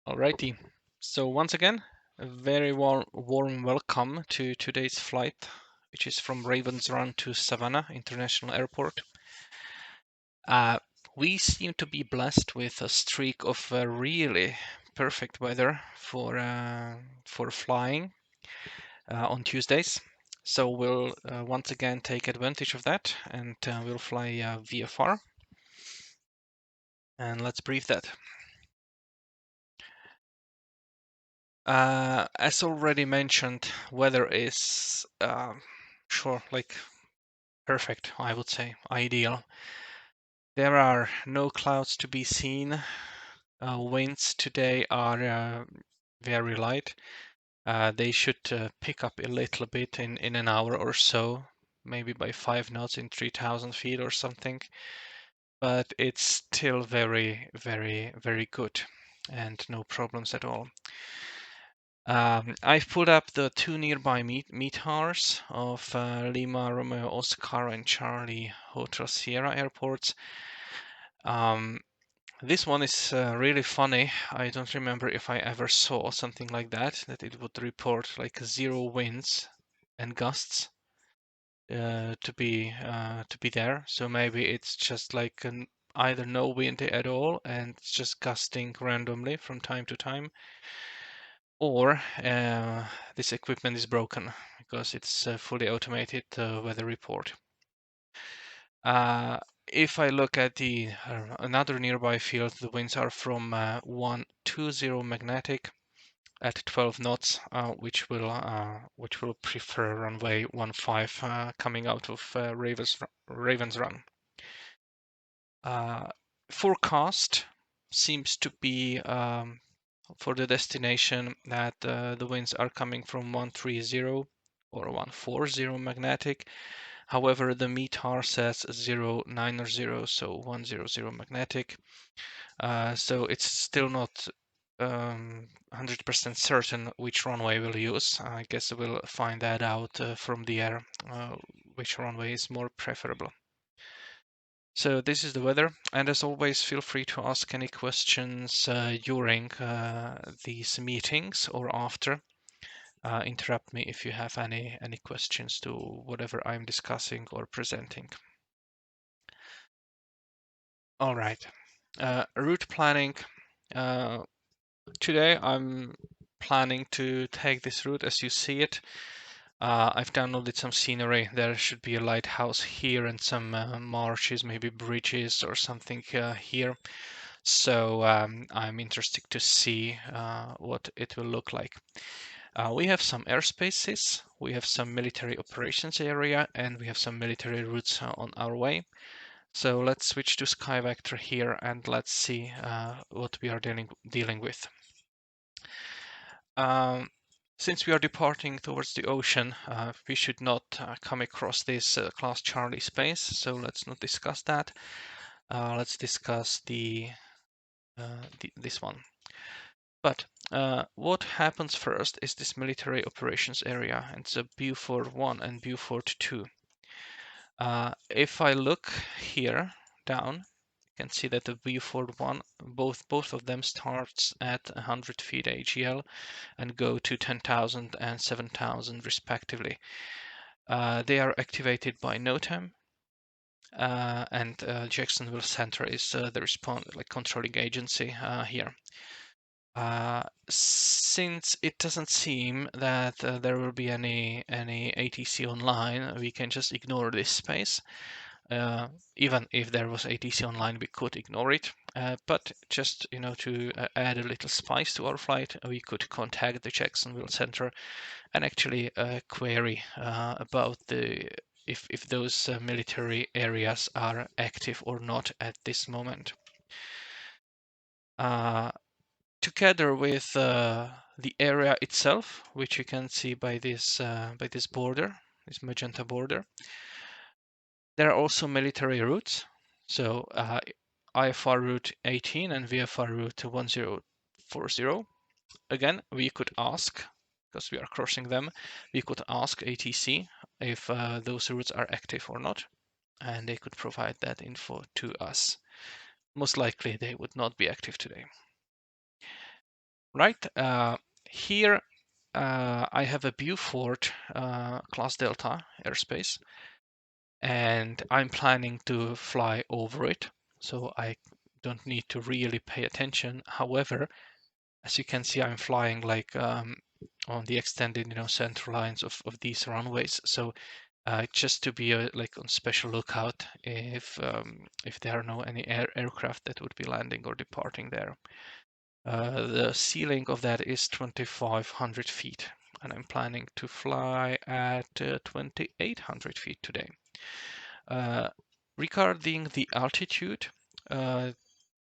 Alrighty. So once again, a very warm welcome to today's flight, which is from Ravens Run to Savannah International Airport. Uh, we seem to be blessed with a streak of really perfect weather for flying on Tuesdays. So we'll once again take advantage of that, and we'll fly VFR. And let's brief that. As already mentioned, weather is sure like perfect, I would say, ideal. There are no clouds to be seen. Winds today are very light. They should pick up a little bit in an hour or so, maybe by 5 knots in 3,000 feet or something. But it's still very, very, very good and no problems at all. I've put up the two nearby METARs of Lima, Romeo, Oscar, and Charlie Hotel Sierra airports. This one is really funny. I don't remember if I ever saw something like that it would report like 0 winds and gusts to be there. So maybe it's just like either no wind at all and it's just gusting randomly from time to time, or this equipment is broken because it's a fully automated weather report. If I look at the another nearby field, the winds are from 120 magnetic at 12 knots, which will prefer runway 15 coming out of Ravens Run. Forecast seems to be for the destination that the winds are coming from 130 or 140 magnetic. However, the METAR says 090, so 100 magnetic. So it's still not 100% certain which runway we'll use. I guess we'll find that out from the air, which runway is more preferable. So this is the weather, and as always, feel free to ask any questions during these meetings or after. Interrupt me if you have any questions to whatever I'm discussing or presenting. All right, route planning. Today I'm planning to take this route as you see it. I've downloaded some scenery. There should be a lighthouse here and some marshes, maybe bridges or something here. So I'm interested to see what it will look like. We have some airspaces, we have some military operations area, and we have some military routes on our way. So let's switch to SkyVector here and let's see what we are dealing with. Since we are departing towards the ocean, we should not come across this class Charlie space, so let's not discuss that. Let's discuss this one. But what happens first is this military operations area, and it's a Beaufort 1 and Beaufort 2. If I look here down, you can see that the Beaufort 1, both of them starts at 100 feet AGL and go to 10,000 and 7,000 respectively. They are activated by NOTAM, and Jacksonville Center is the controlling agency here. Since it doesn't seem that there will be any ATC online, we can just ignore this space. Even if there was ATC online, we could ignore it. But just to add a little spice to our flight, we could contact the Jacksonville Center and actually query about if those military areas are active or not at this moment. Together with the area itself, which you can see by this border, this magenta border, there are also military routes. So IFR route 18 and VFR route 1040. Again, we could ask, because we are crossing them, we could ask ATC if those routes are active or not, and they could provide that info to us. Most likely they would not be active today. Right here, I have a Beaufort class Delta airspace, and I'm planning to fly over it, so I don't need to really pay attention. However, as you can see, I'm flying like on the extended, center lines of these runways. So just to be like on special lookout if there are no any aircraft that would be landing or departing there. The ceiling of that is 2,500 feet, and I'm planning to fly at 2,800 feet today. Regarding the altitude, uh,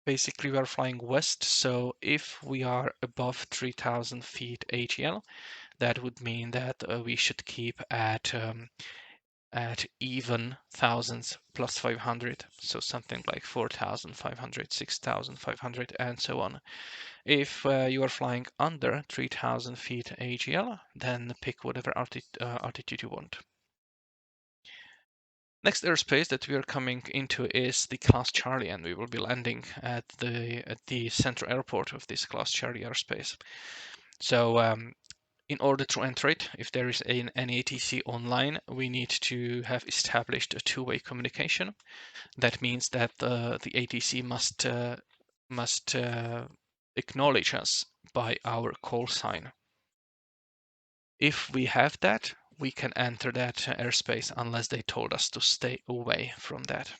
basically we are flying west, so if we are above 3,000 feet ATL, that would mean that we should keep at even thousands plus 500, so something like 4,500, 6,500, and so on. If you are flying under 3,000 feet AGL, then pick whatever altitude you want. Next airspace that we are coming into is the Class Charlie, and we will be landing at the central airport of this Class Charlie airspace. So in order to enter it, if there is an ATC online, we need to have established a two-way communication. That means that the ATC must acknowledge us by our call sign. If we have that, we can enter that airspace unless they told us to stay away from that.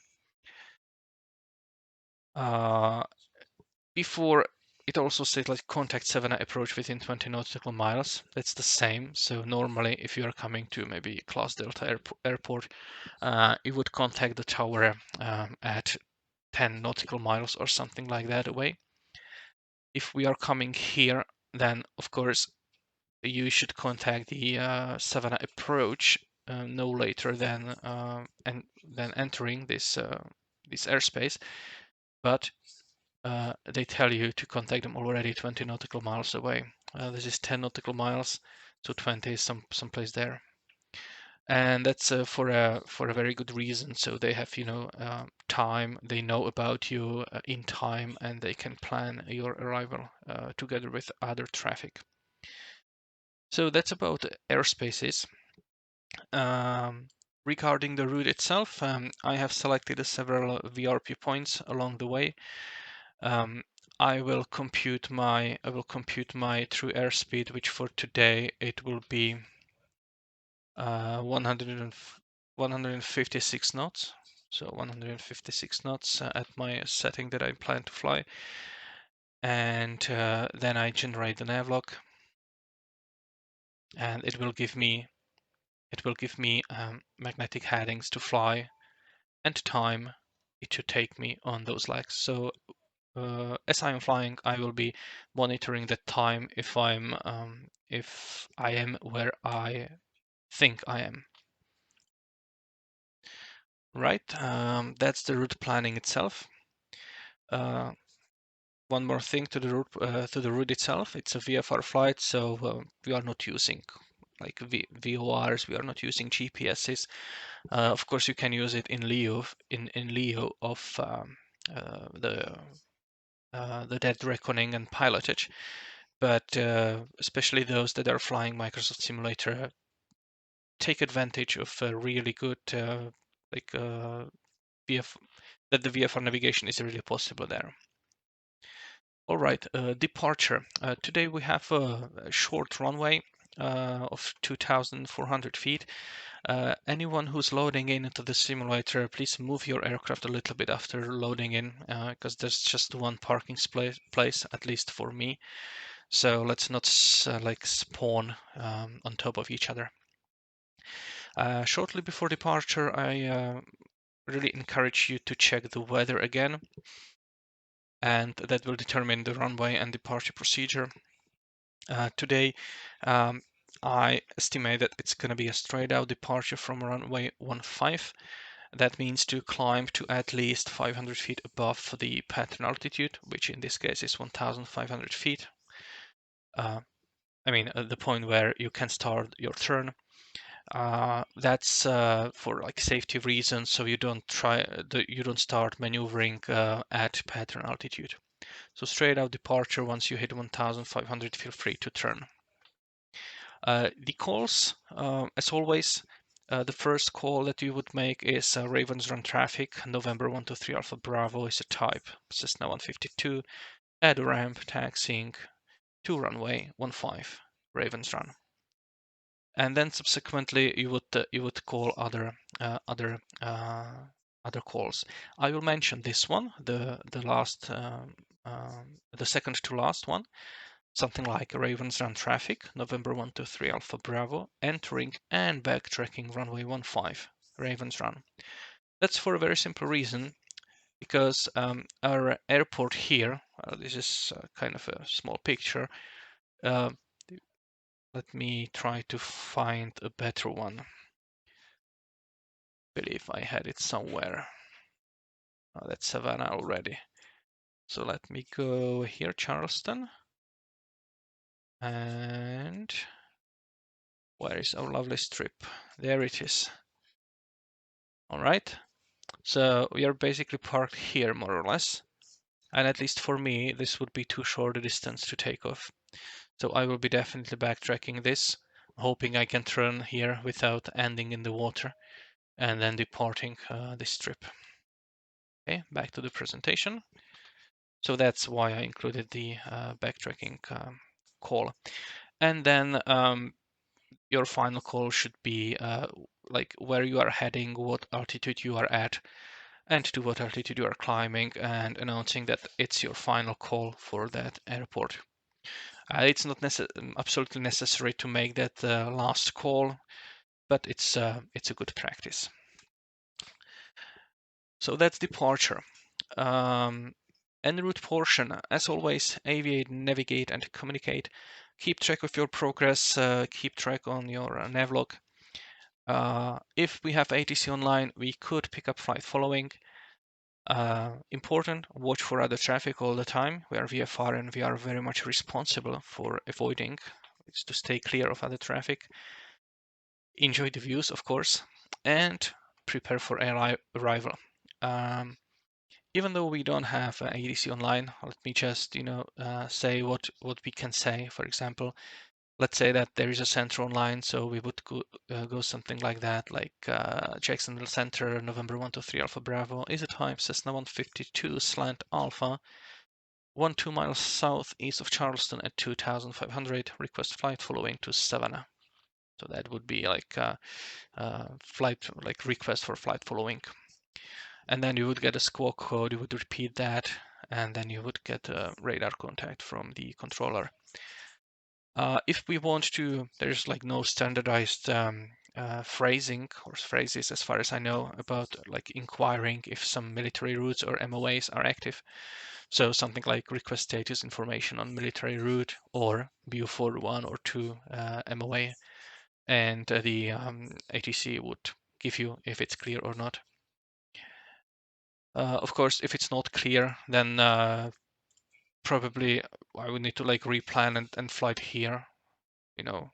Before, it also said like contact Savannah Approach within 20 nautical miles. That's the same. So normally, if you are coming to maybe Class Delta airport, you would contact the tower at 10 nautical miles or something like that away. If we are coming here, then of course you should contact the Savannah Approach no later than entering this airspace, but they tell you to contact them already 20 nautical miles away. This is 10 nautical miles, so 20 is someplace there, and that's for a very good reason. So they have time, they know about you in time, and they can plan your arrival together with other traffic. So that's about airspaces. Regarding the route itself, I have selected several VRP points along the way. I will compute my true airspeed, which for today it will be 156 knots. So 156 knots at my setting that I plan to fly, and then I generate the navlog, and it will give me magnetic headings to fly and time it should take me on those legs. So as I'm flying, I will be monitoring the time if I am where I think I am. Right, that's the route planning itself. One more thing to the route itself. It's a VFR flight, so we are not using like VORs. We are not using GPSs. Of course, you can use it in lieu of the dead reckoning and pilotage, but especially those that are flying Microsoft Simulator take advantage of a really good VF that the VFR navigation is really possible there. All right, departure. Today we have a short runway of 2,400 feet. Anyone who's loading in into the simulator, please move your aircraft a little bit after loading in, because there's just one parking place, at least for me. So let's not like spawn on top of each other. Shortly before departure, I really encourage you to check the weather again, and that will determine the runway and departure procedure. Today, I estimate that it's going to be a straight out departure from runway 15. That means to climb to at least 500 feet above the pattern altitude, which in this case is 1,500 feet. The point where you can start your turn. That's for like safety reasons, so you don't start maneuvering at pattern altitude. So straight out departure, once you hit 1500, feel free to turn. The calls, as always, the first call that you would make is Ravens Run traffic, November 123 Alpha Bravo is a type, Cessna 152, add a ramp, taxiing to runway 15, Ravens Run. And then subsequently you would call other calls. I will mention this one, the second to last one, something like Ravens Run traffic, November 123 Alpha Bravo, entering and backtracking runway 15, Ravens Run. That's for a very simple reason, because our airport here, this is kind of a small picture. Let me try to find a better one. I believe I had it somewhere. Oh, that's Savannah already. So let me go here, Charleston. And where is our lovely strip? There it is. All right. So we are basically parked here, more or less. And at least for me, this would be too short a distance to take off. So I will be definitely backtracking this, hoping I can turn here without ending in the water, and then departing this strip. Okay, back to the presentation. So that's why I included the backtracking call. And then your final call should be like where you are heading, what altitude you are at, and to what altitude you are climbing, and announcing that it's your final call for that airport. It's not absolutely necessary to make that last call, but it's a good practice. So that's departure. En route portion, as always, aviate, navigate, and communicate. Keep track of your progress, keep track on your navlog. If we have ATC online, we could pick up flight following. Important, watch for other traffic all the time. We are VFR and we are very much responsible for avoiding, it's to stay clear of other traffic. Enjoy the views, of course, and prepare for arrival. Even though we don't have ADC online, let me just say what we can say. For example, let's say that there is a center online, so we would go something like that, like Jacksonville Center, November 123 Alpha Bravo is a type Cessna 152 slant Alpha, 12 miles southeast of Charleston at 2,500. Request flight following to Savannah. So that would be like flight, like request for flight following. And then you would get a squawk code, you would repeat that, and then you would get a radar contact from the controller. If we want to, there's like no standardized phrasing or phrases as far as I know about like inquiring if some military routes or MOAs are active. So something like request status information on military route or BU4 1 or 2 MOA, and the ATC would give you if it's clear or not. Of course, if it's not clear, then probably I would need to like replan and flight here, you know.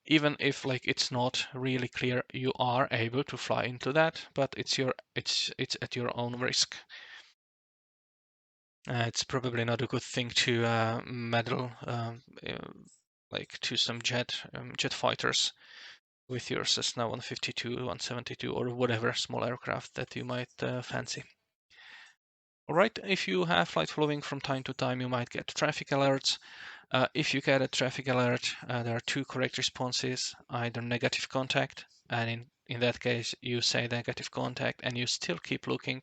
Even if like it's not really clear, you are able to fly into that, but it's at your own risk. It's probably not a good thing to meddle like to some jet fighters with your Cessna 152, 172, or whatever small aircraft that you might fancy. All right, if you have flight following from time to time, you might get traffic alerts. If you get a traffic alert, there are two correct responses, either negative contact, and in that case, you say negative contact and you still keep looking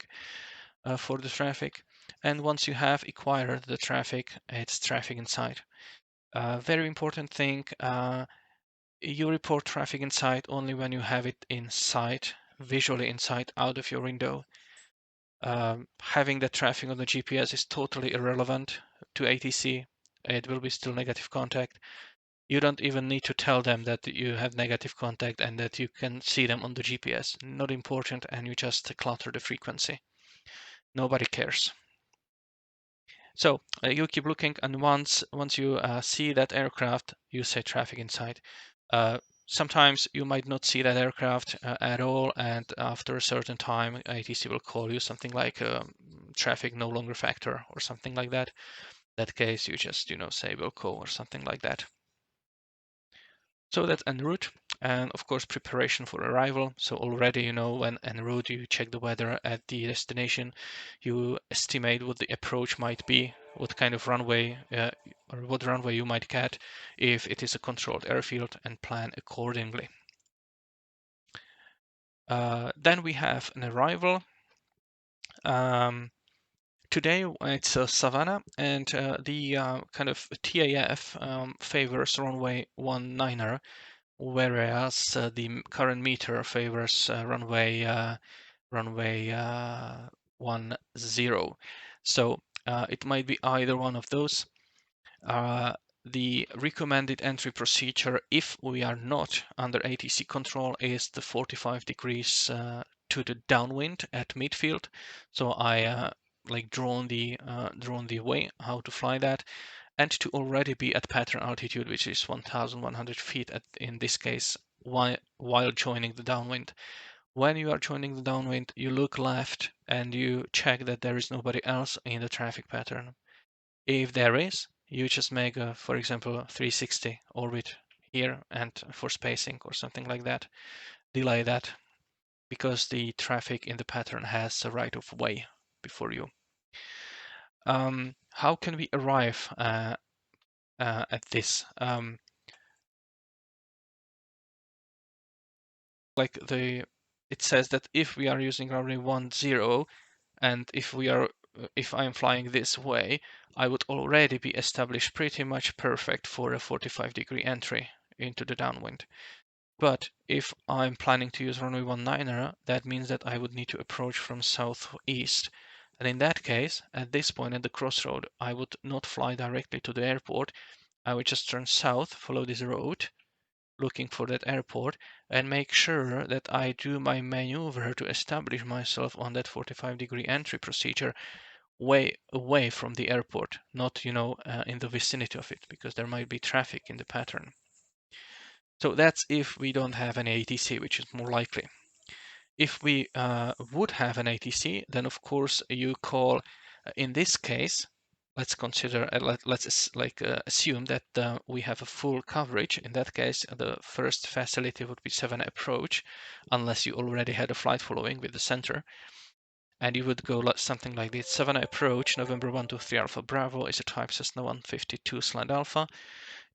for the traffic. And once you have acquired the traffic, it's traffic in sight. Very important thing, you report traffic in sight only when you have it in sight, visually in sight, out of your window. Having the traffic on the GPS is totally irrelevant to ATC. It will be still negative contact. You don't even need to tell them that you have negative contact and that you can see them on the GPS. Not important, and you just clutter the frequency. Nobody cares. So you keep looking, and once you see that aircraft, you say traffic in sight. Sometimes you might not see that aircraft at all, and after a certain time, ATC will call you something like traffic no longer factor or something like that. In that case, you just, say will call or something like that. So that's en route, and of course preparation for arrival. So already, when en route you check the weather at the destination, you estimate what the approach might be, what kind of runway or what runway you might get if it is a controlled airfield, and plan accordingly. Then we have an arrival. Today it's Savannah, and the kind of TAF favors runway 19er, whereas the current meter favors runway 10. So it might be either one of those. The recommended entry procedure, if we are not under ATC control, is the 45 degrees to the downwind at midfield. So I like drawn the way how to fly that, and to already be at pattern altitude, which is 1,100 feet in this case, while joining the downwind. When you are joining the downwind, you look left and you check that there is nobody else in the traffic pattern. If there is, you just make a, for example, 360 orbit here, and for spacing or something like that, delay that, because the traffic in the pattern has a right of way before you. How can we arrive at this? It says that if we are using runway 10, and if I'm flying this way, I would already be established pretty much perfect for a 45-degree entry into the downwind. But if I'm planning to use runway 19er, that means that I would need to approach from southeast. And in that case, at this point at the crossroad, I would not fly directly to the airport. I would just turn south, follow this road, looking for that airport, and make sure that I do my maneuver to establish myself on that 45-degree entry procedure way away from the airport, not, in the vicinity of it, because there might be traffic in the pattern. So that's if we don't have an ATC, which is more likely. If we would have an ATC, then of course you call, in this case, let's consider, let's assume that we have a full coverage. In that case, the first facility would be Savannah Approach, unless you already had a flight following with the center. And you would go something like this: Savannah Approach, November 123 Alpha Bravo, is a type Cessna 152/Alpha,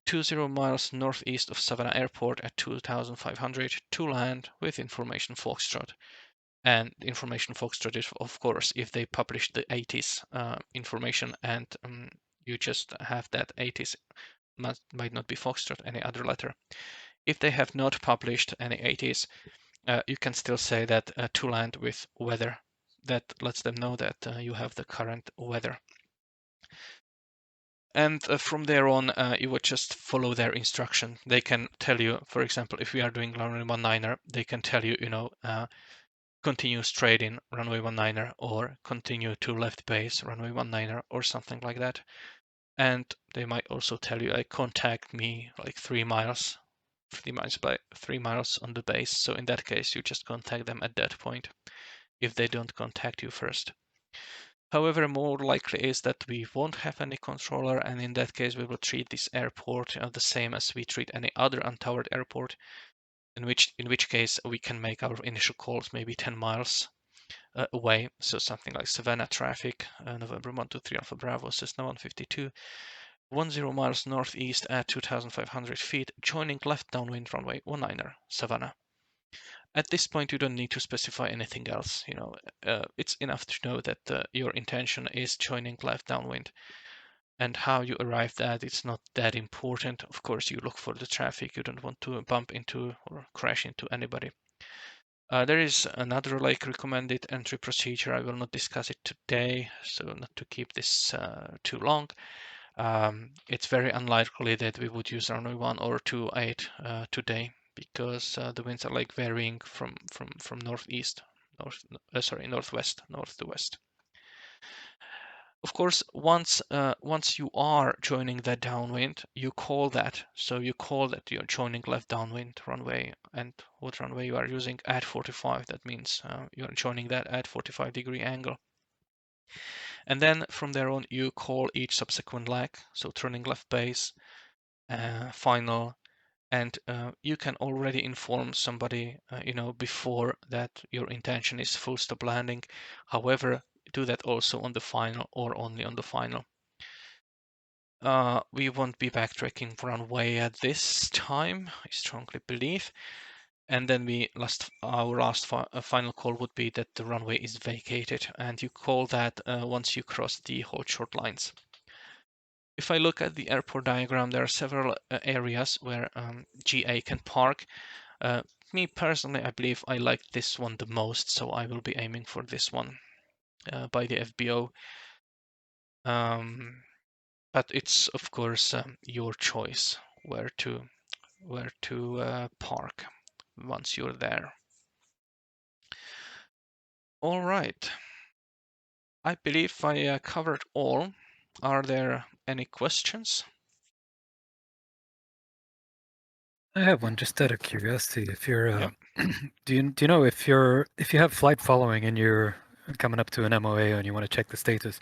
20 miles northeast of Savannah Airport at 2,500 to land with information Foxtrot. And information Foxtrot is, of course, if they publish the 80s information, and you just have that 80s, might not be Foxtrot, any other letter. If they have not published any 80s, you can still say that to land with weather. That lets them know that you have the current weather. And from there on, you would just follow their instruction. They can tell you, for example, if we are doing runway 19er, they can tell you, continue straight in runway 19er, or continue to left base runway 19er, or something like that. And they might also tell you, like, contact me like 3 miles on the base. So in that case, you just contact them at that point if they don't contact you first. However, more likely is that we won't have any controller, and in that case we will treat this airport the same as we treat any other untowered airport, in which case we can make our initial calls maybe 10 miles away. So something like Savannah traffic, November 123 Alpha Bravo, Cessna 152, 10 miles northeast at 2,500 feet, joining left downwind runway 19er, Savannah. At this point, you don't need to specify anything else. It's enough to know that your intention is joining left downwind, and how you arrive at it's not that important. Of course, you look for the traffic. You don't want to bump into or crash into anybody. There is another recommended entry procedure. I will not discuss it today, so not to keep this too long. It's very unlikely that we would use runway 1 or 28 today, because the winds are varying from northwest, north to west. Of course, once you are joining that downwind, you call that. So you call that you're joining left downwind runway, and what runway you are using at 45. That means you're joining that at 45-degree angle. And then from there on, you call each subsequent leg. So turning left base, final, and you can already inform somebody, before that your intention is full stop landing. However, do that also on the final or only on the final. We won't be backtracking runway at this time, I strongly believe. And then our final call would be that the runway is vacated, and you call that once you cross the hold short lines. If I look at the airport diagram, there are several areas where GA can park. Me personally, I believe I like this one the most, so I will be aiming for this one by the FBO. But it's of course your choice where to park once you're there. All right. I believe I covered all. Are there any questions? I have one just out of curiosity. If you're, Yep. do you know if you have flight following and you're coming up to an MOA and you want to check the status,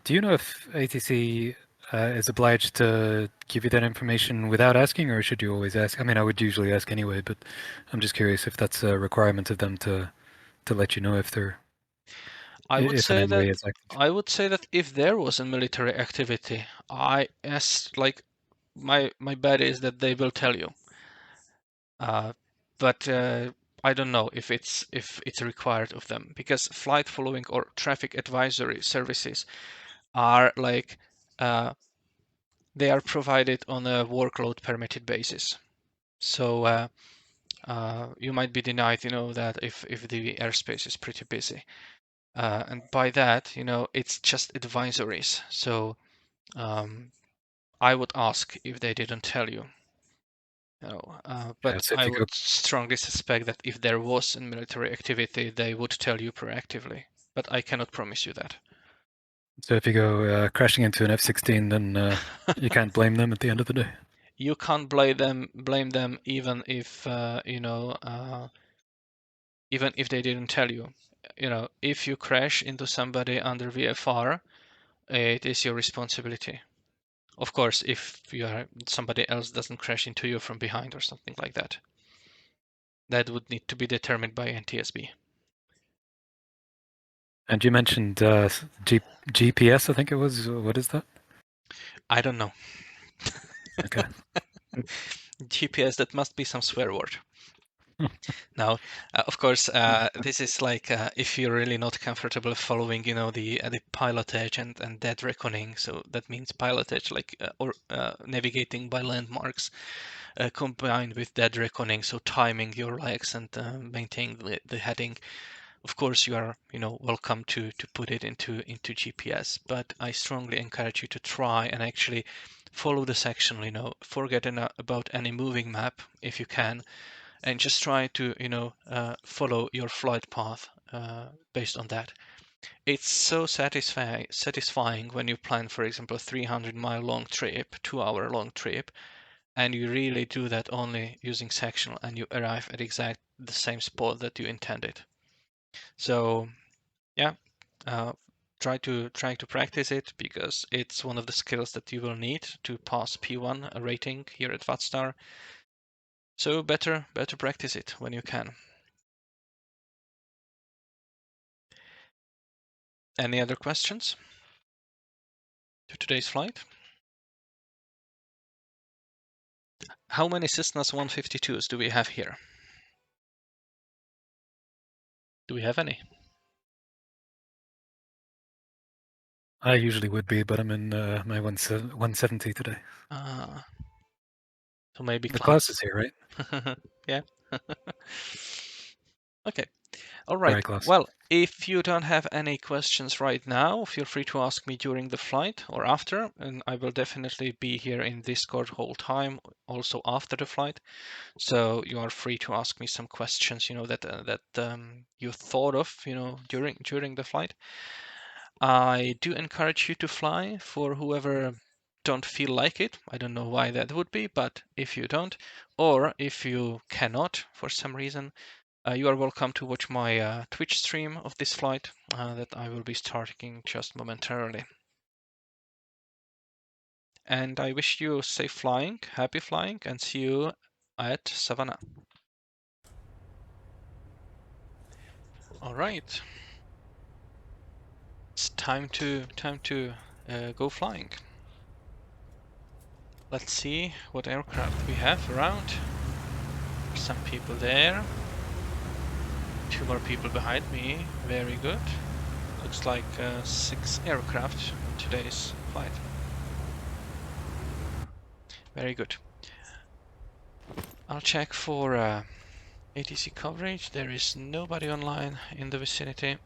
do you know if ATC is obliged to give you that information without asking, or should you always ask? I mean, I would usually ask anyway, but I'm just curious if that's a requirement of them to let you know if they're I would if an say MOA that is active. if there was a military activity, I asked like my bet is that they will tell you. But I don't know if it's required of them, because flight following or traffic advisory services are like they are provided on a workload permitted basis. So you might be denied, that if the airspace is pretty busy, and by that, it's just advisories. So I would ask if they didn't tell you. Yeah, But so if I you go, would strongly suspect that if there was a military activity, they would tell you proactively. But I cannot promise you that. crashing into an F-16, then you can't blame them at the end of the day. You can't blame them even if even if they didn't tell you. If you crash into somebody under VFR, it is your responsibility. Of course, if somebody else doesn't crash into you from behind or something like that. That would need to be determined by NTSB. And you mentioned GPS, I think it was. What is that? I don't know. Okay. GPS, that must be some swear word. Now, of course, this is like if you're really not comfortable following, the pilotage and dead reckoning. So that means pilotage, like or navigating by landmarks, combined with dead reckoning. So timing your legs and maintaining the heading. Of course, you are, welcome to put it into GPS. But I strongly encourage you to try and actually follow the section. Forget about any moving map if you can, and just try to follow your flight path based on that. It's so satisfying when you plan, for example, a 300-mile long trip, 2-hour long trip, and you really do that only using sectional, and you arrive at exact the same spot that you intended. So yeah, uh, try to practice it, because it's one of the skills that you will need to pass P1 rating here at VATSTAR. So better practice it when you can. Any other questions to today's flight? How many Cessnas 152s do we have here? Do we have any? I usually would be, but I'm in my 170 today. Uh, so maybe The class is class. here, right? Yeah. Okay. All right. Sorry, class. Well, if you don't have any questions right now, feel free to ask me during the flight or after, and I will definitely be here in Discord whole time, also after the flight. So you are free to ask me some questions, that you thought of, during the flight. I do encourage you to fly for whoever don't feel like it. I don't know why that would be, but if you don't, or if you cannot for some reason, you are welcome to watch my Twitch stream of this flight that I will be starting just momentarily. And I wish you safe flying, happy flying, and see you at Savannah. All right, it's time to go flying. Let's see what aircraft we have around. Some people there. 2 more people behind me. Very good. Looks like 6 aircraft on today's flight. Very good. I'll check for ATC coverage. There is nobody online in the vicinity.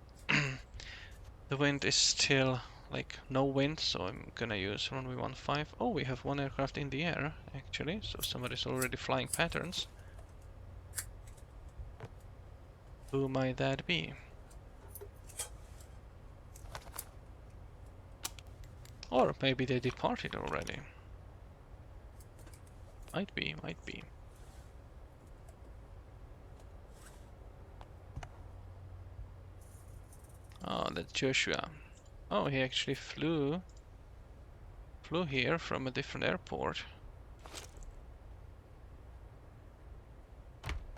The wind is still like no wind, so I'm gonna use runway 15. Oh, we have 1 aircraft in the air actually, so somebody's already flying patterns. Who might that be? Or maybe they departed already. Might be, might be. Oh, that's Joshua. Oh, he actually flew here from a different airport.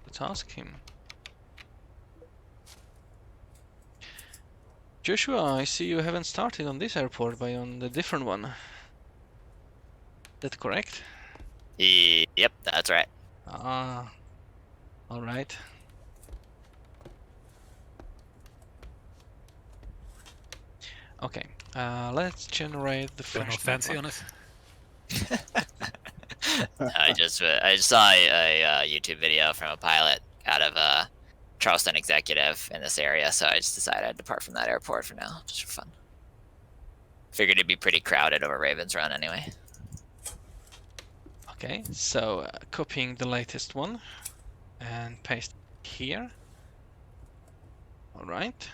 Let's ask him. Joshua, I see you haven't started on this airport, but on the different one. That correct? Yep, that's right. Ah, all right. Okay, let's generate the Going fresh all fancy network. on us. I just saw a YouTube video from a pilot out of Charleston Executive in this area, so I just decided I'd depart from that airport for now, just for fun. Figured it'd be pretty crowded over Ravens Run anyway. Okay, so copying the latest one and paste here. All right.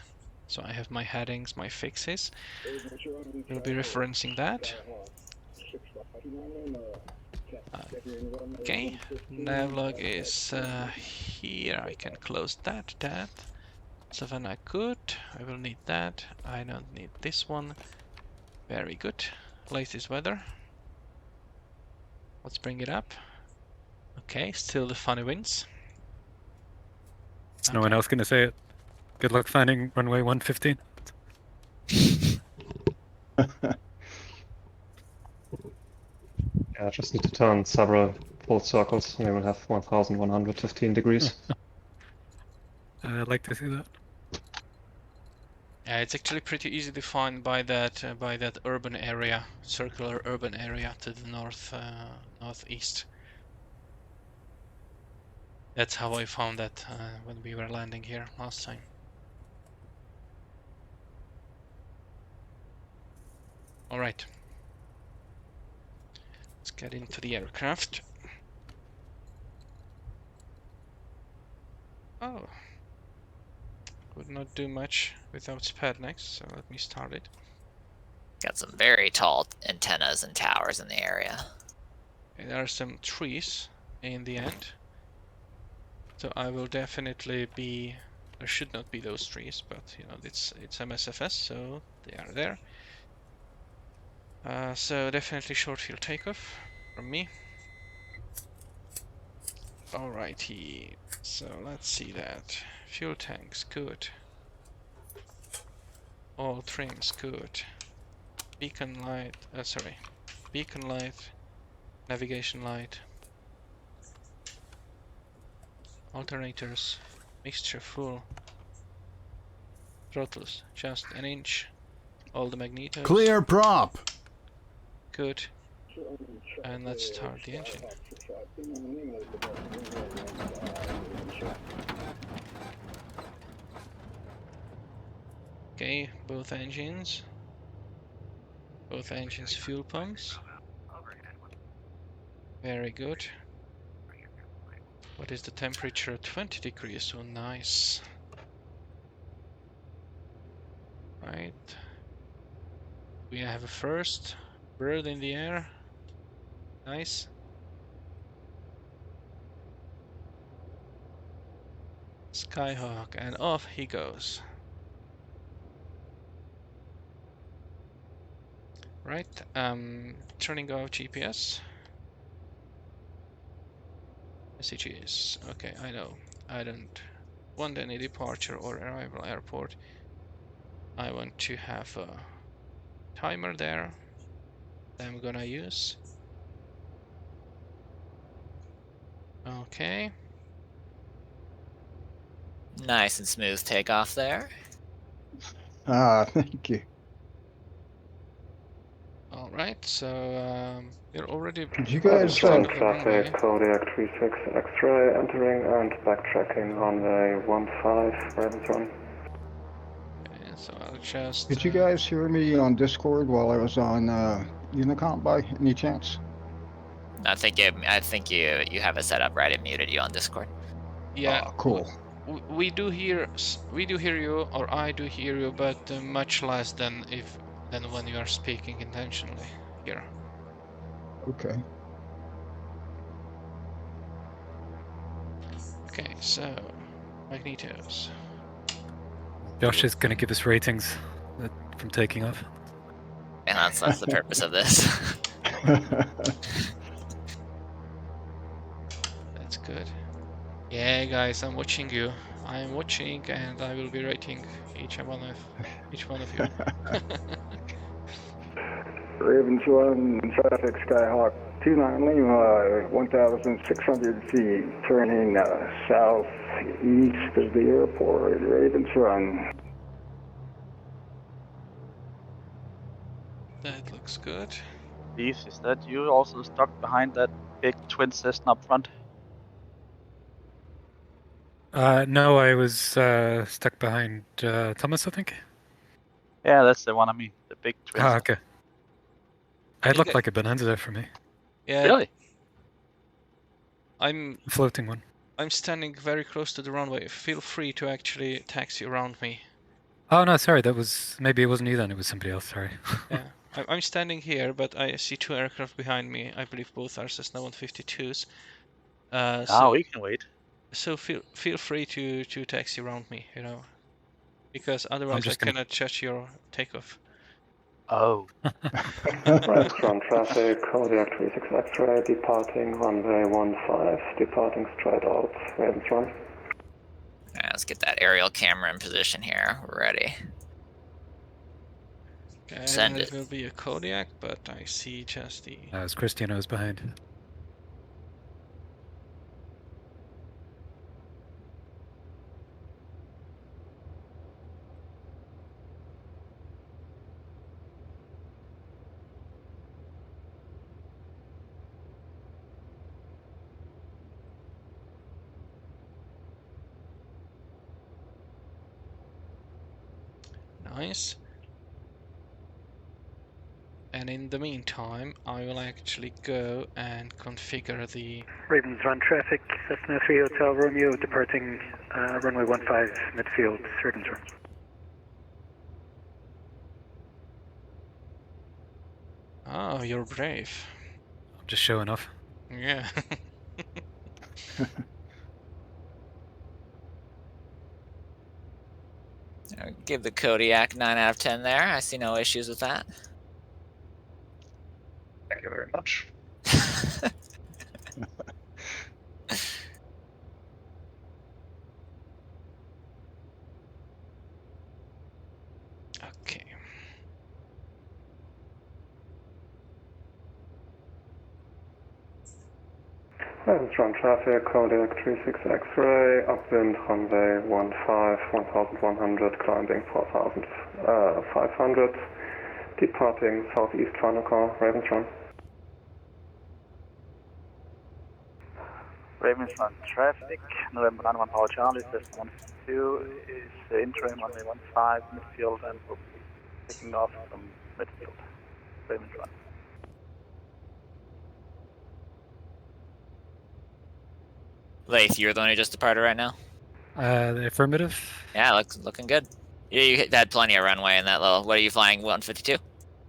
So I have my headings, my fixes. We'll be referencing that. Okay, navlog is here. I can close that. Savannah, good. I will need that. I don't need this one. Very good. Latest weather. Let's bring it up. Okay, still the funny winds. Is no one else going to say it? Good luck finding runway 115. Yeah, I just need to turn several full circles and we will have 1115 degrees. I'd like to see that. Yeah, it's actually pretty easy to find by that urban area, circular urban area to the northeast. That's how I found that when we were landing here last time. All right, let's get into the aircraft. Oh, would not do much without Spadnex, so let me start it. Got some very tall antennas and towers in the area. Okay, there are some trees in the end, so I will definitely be. There should not be those trees, but you know it's MSFS, so they are there. So definitely short field takeoff from me. Alrighty, so let's see that. Fuel tanks, good. All trims, good. Beacon light, beacon light, navigation light. Alternators, mixture full. Throttles, just an inch. All the magnetos. Clear prop. Good. And let's start the engine. Okay, both engines fuel pumps. Very good. What is the temperature? 20 degrees, so nice. Right. We have a first bird in the air. Nice. Skyhawk, and off he goes. Right, turning off GPS. Messages. Okay, I know. I don't want any departure or arrival airport. I want to have a timer there that I'm gonna use. Okay. Nice and smooth takeoff there. Thank you. All right. So we're already Could you guys outside of the traffic, runway. Kodiak 36 X-ray entering and backtracking runway 15, Ravens Run. Okay, so I'll just. could you guys hear me on Discord while I was on Unicomp by any chance? I think you have it set up right. It muted you on Discord. Yeah. Cool. We do hear you, or I do hear you, but much less than when you are speaking intentionally here. Okay. Okay, so magnetos. Josh is going to give us ratings from taking off. And that's the purpose of this. That's good. Yeah, guys, I'm watching you. I'm watching, and I will be rating each one of you. Ravens Run, traffic Skyhawk 29 Lima, 1,600 feet, turning southeast of the airport, Ravens Run. That looks good. Steve, is that you also stuck behind that big twin Cessna up front? No, I was stuck behind Thomas, I think. Yeah, that's the one I mean. The big twin. Ah, okay. It You looked get- like a bonanza there for me. Yeah, Really? I'm A floating one. standing very close to the runway. Feel free to actually taxi around me. Oh, no, sorry. That was... Maybe it wasn't you then. It was somebody else. Sorry. Yeah, I'm standing here, but I see two aircraft behind me. I believe both are Cessna 152s. We can wait. So feel free to taxi around me, you know, because otherwise I just gonna- cannot judge your takeoff. Oh. Ravens Run traffic, Kodiak 36 X-ray, departing runway 15, departing straight out, Ravens Run. Alright, let's get that aerial camera in position here. We're ready. Okay, Send it it. will be a Kodiak, but I see just the. As Cristiano was behind. Nice. And in the meantime, I will actually go and configure the. Ravens Run traffic, Cessna 3 Hotel Romeo, departing runway 15 midfield, Ravens Run. Oh, you're brave. I'm just showing off. Yeah. Give the Kodiak 9 out of 10 there. I see no issues with that. Thank you very much. Okay. Ravens Run traffic, Kodiak 36 X-ray, upwind runway 1100, climbing 4500, departing southeast final call, Ravens Run. Ravens Run traffic, November 91 Power Charlie, Cessna 152 is entering runway 15 midfield and will be taking off from midfield. Ravens Run. Laith, you're the one who just departed right now? The affirmative. Yeah, looking good. You had plenty of runway in that little. What are you flying? 152?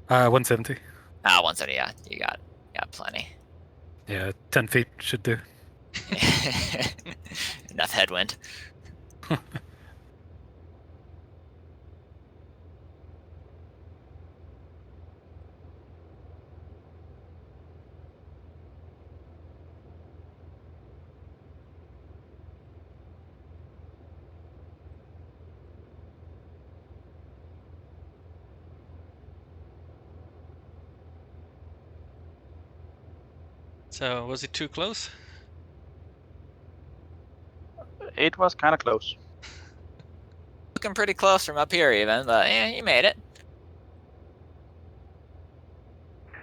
170. 170, yeah, you got plenty. Yeah, 10 feet should do. Enough headwind. So was it too close? It was kind of close. Looking pretty close from up here even, but yeah, you made it.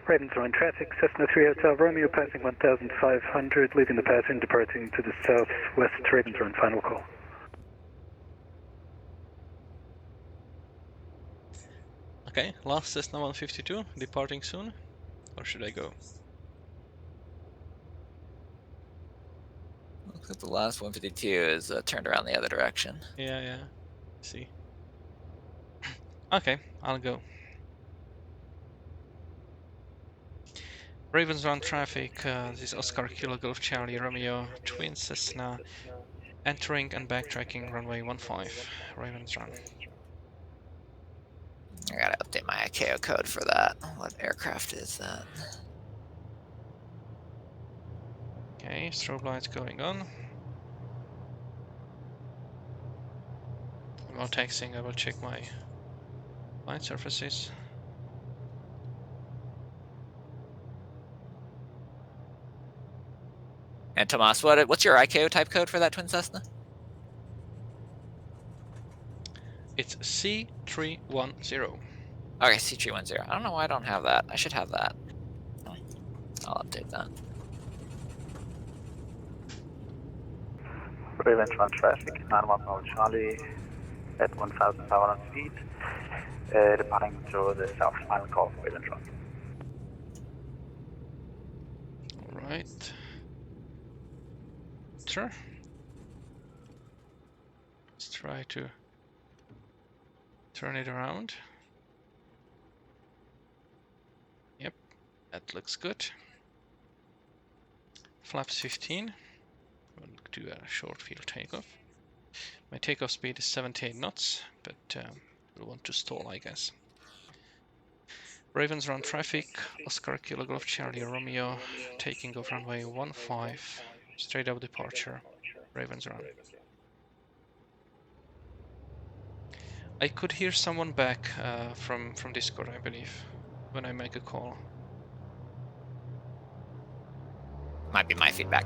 Ravens are in traffic, Cessna 3 Hotel Romeo passing 1,500, leaving the pass and departing to the southwest. Ravens are on final call. Okay, last Cessna 152, departing soon? Or should I go? Looks like the last 152 is turned around the other direction. Yeah. See. Okay, I'll go. Ravens Run traffic, this is Oscar Kilo Golf Charlie Romeo, Twin Cessna, entering and backtracking runway 15, Ravens Run. I gotta update my ICAO code for that. What aircraft is that? Okay, strobe lights going on. While taxiing, I will check my flight surfaces. And Tomas, what's your ICAO type code for that Twin Cessna? It's C310. Okay, C310. I don't know why I don't have that. I should have that. I'll update that. Ravens Run traffic, 910 Charlie at 1,500 feet, departing to the south. Final call for Ravens Run. Alright. Sure. Let's try to turn it around. Yep, that looks good. Flaps 15. We'll do a short field takeoff. My takeoff speed is 78 knots, but we'll want to stall, I guess. Ravens Run traffic, Oscar Kilo Golf Charlie Romeo, taking off runway 15, straight up departure, Ravens Run. I could hear someone back from Discord, I believe, when I make a call. Might be my feedback.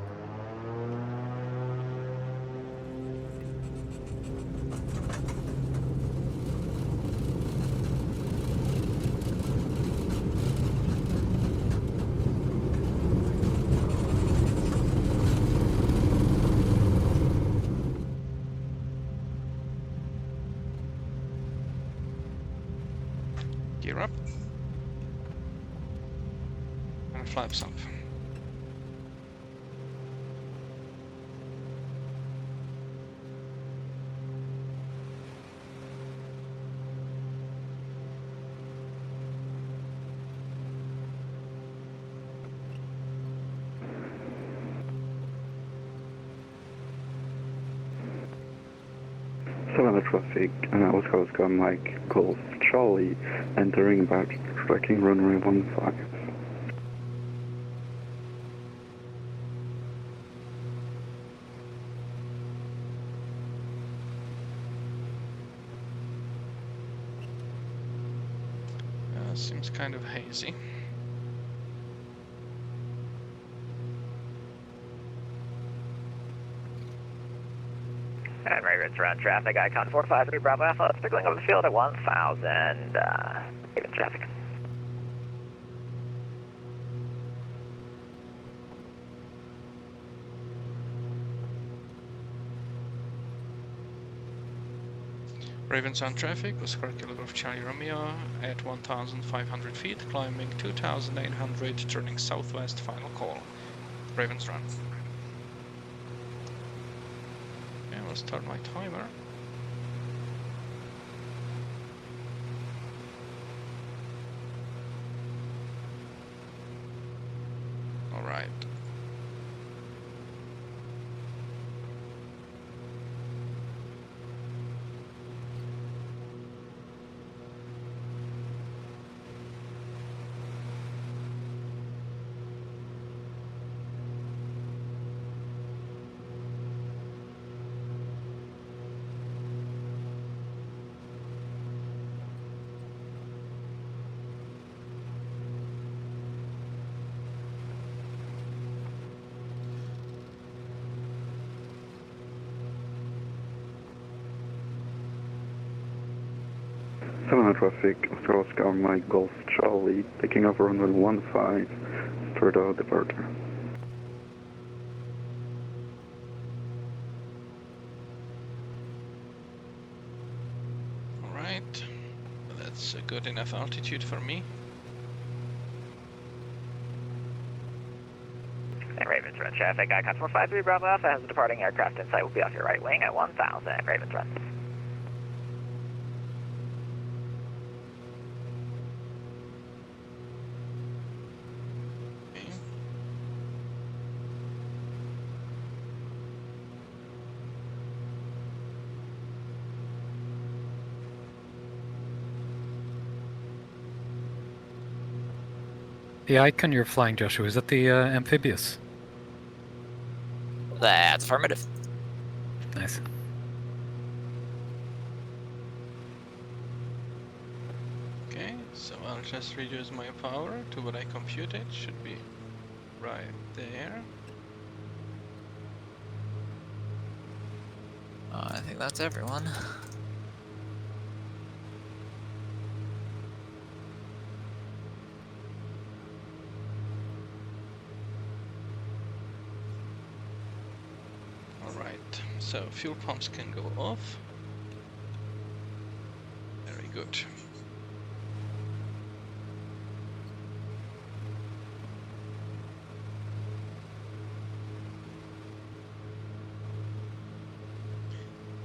Gear up. And flaps up. Savannah traffic, and Oscar Mike Golf Charlie, entering backtracking runway 15. Seems kind of hazy. And Ravens Run traffic, icon 453 Bravo Alpha, circling over the field at 1,000, Ravens traffic. Ravens on traffic, Oscar Kilo Golf Charlie Romeo at 1,500 feet, climbing 2,800, turning southwest, final call. Ravens Run. Okay, I'll start my timer. All right. Savannah traffic, Oscar Mike Golf Charlie, taking off runway 15, straight out departure. All right. That's a good enough altitude for me. And Ravens Run traffic, Icon 453 Bravo Alpha has a departing aircraft in sight. Will be off your right wing at 1000. Ravens Run. Okay. The icon you're flying, Joshua, is that the amphibious? That's affirmative. Nice. Okay, so I'll just reduce my power to what I computed. Should be right there. I think that's everyone. Alright, so fuel pumps can go off. Very good.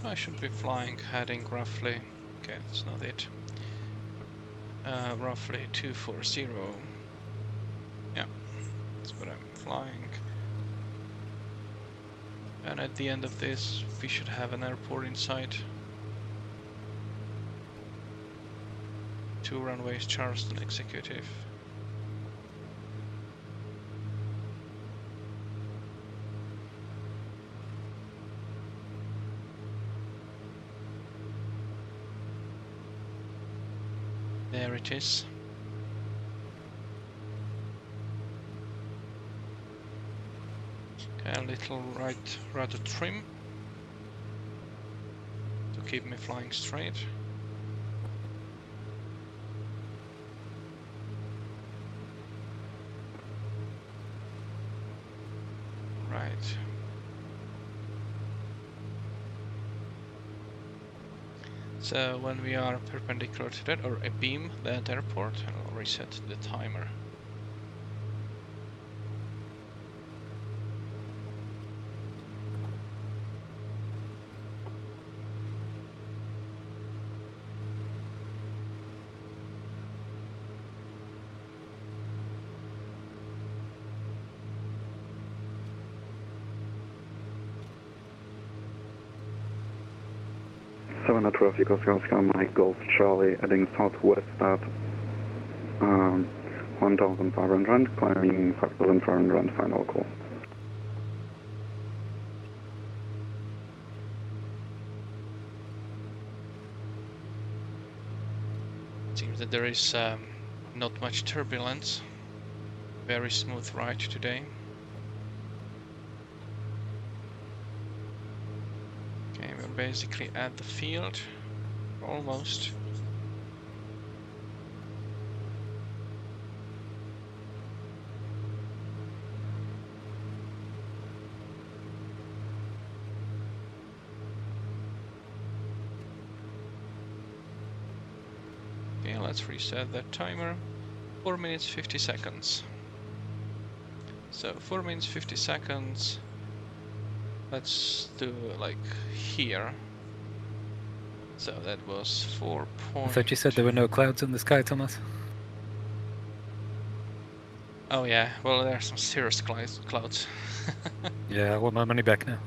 I should be flying, heading roughly, okay, that's not it, roughly 240. Yeah, that's what I'm flying. And at the end of this, we should have an airport in sight. 2 runways, Charleston Executive. There it is. Okay, a little right rudder trim to keep me flying straight. Right. So when we are perpendicular to that, or abeam that airport, I'll reset the timer. Savannah traffic, Oscar Mike Golf Charlie, heading southwest at 1,500, climbing 5,500, final call. Seems that there is not much turbulence. Very smooth ride today. Okay, we're basically at the field, almost. Okay, let's reset that timer. 4 minutes 50 seconds. So 4 minutes 50 seconds. Let's do like here. So that was 4 I thought you said there were no clouds in the sky, Thomas. Oh yeah, well there's some serious clouds. Yeah, I want my money back now.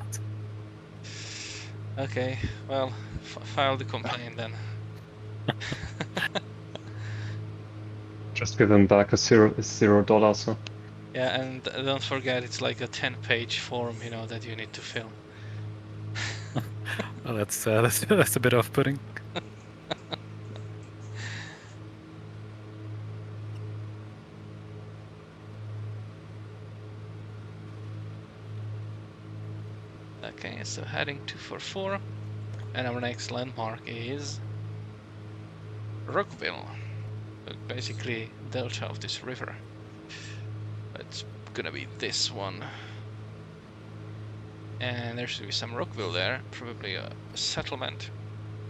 Okay, well, file the complaint then. Just give him back a $0, so. Yeah, and don't forget it's like a 10-page form, you know, that you need to fill. Oh, that's a bit off-putting. Okay, so heading 244, and our next landmark is Rockville, basically delta of this river. It's gonna be this one. And there should be some Rockville there, probably a settlement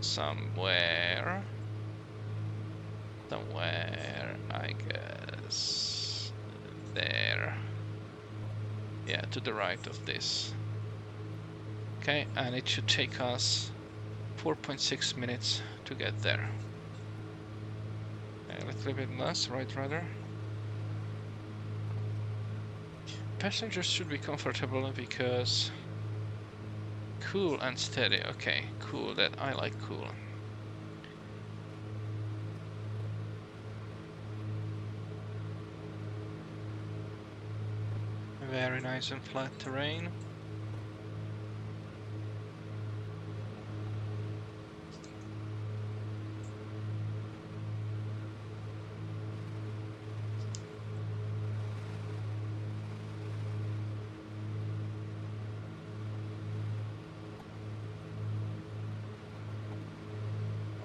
somewhere. Somewhere, I guess. There. Yeah, to the right of this. Okay, and it should take us 4.6 minutes to get there. A little bit less, right, rather. Passengers should be comfortable because cool and steady. Okay, cool. That I like cool. Very nice and flat terrain.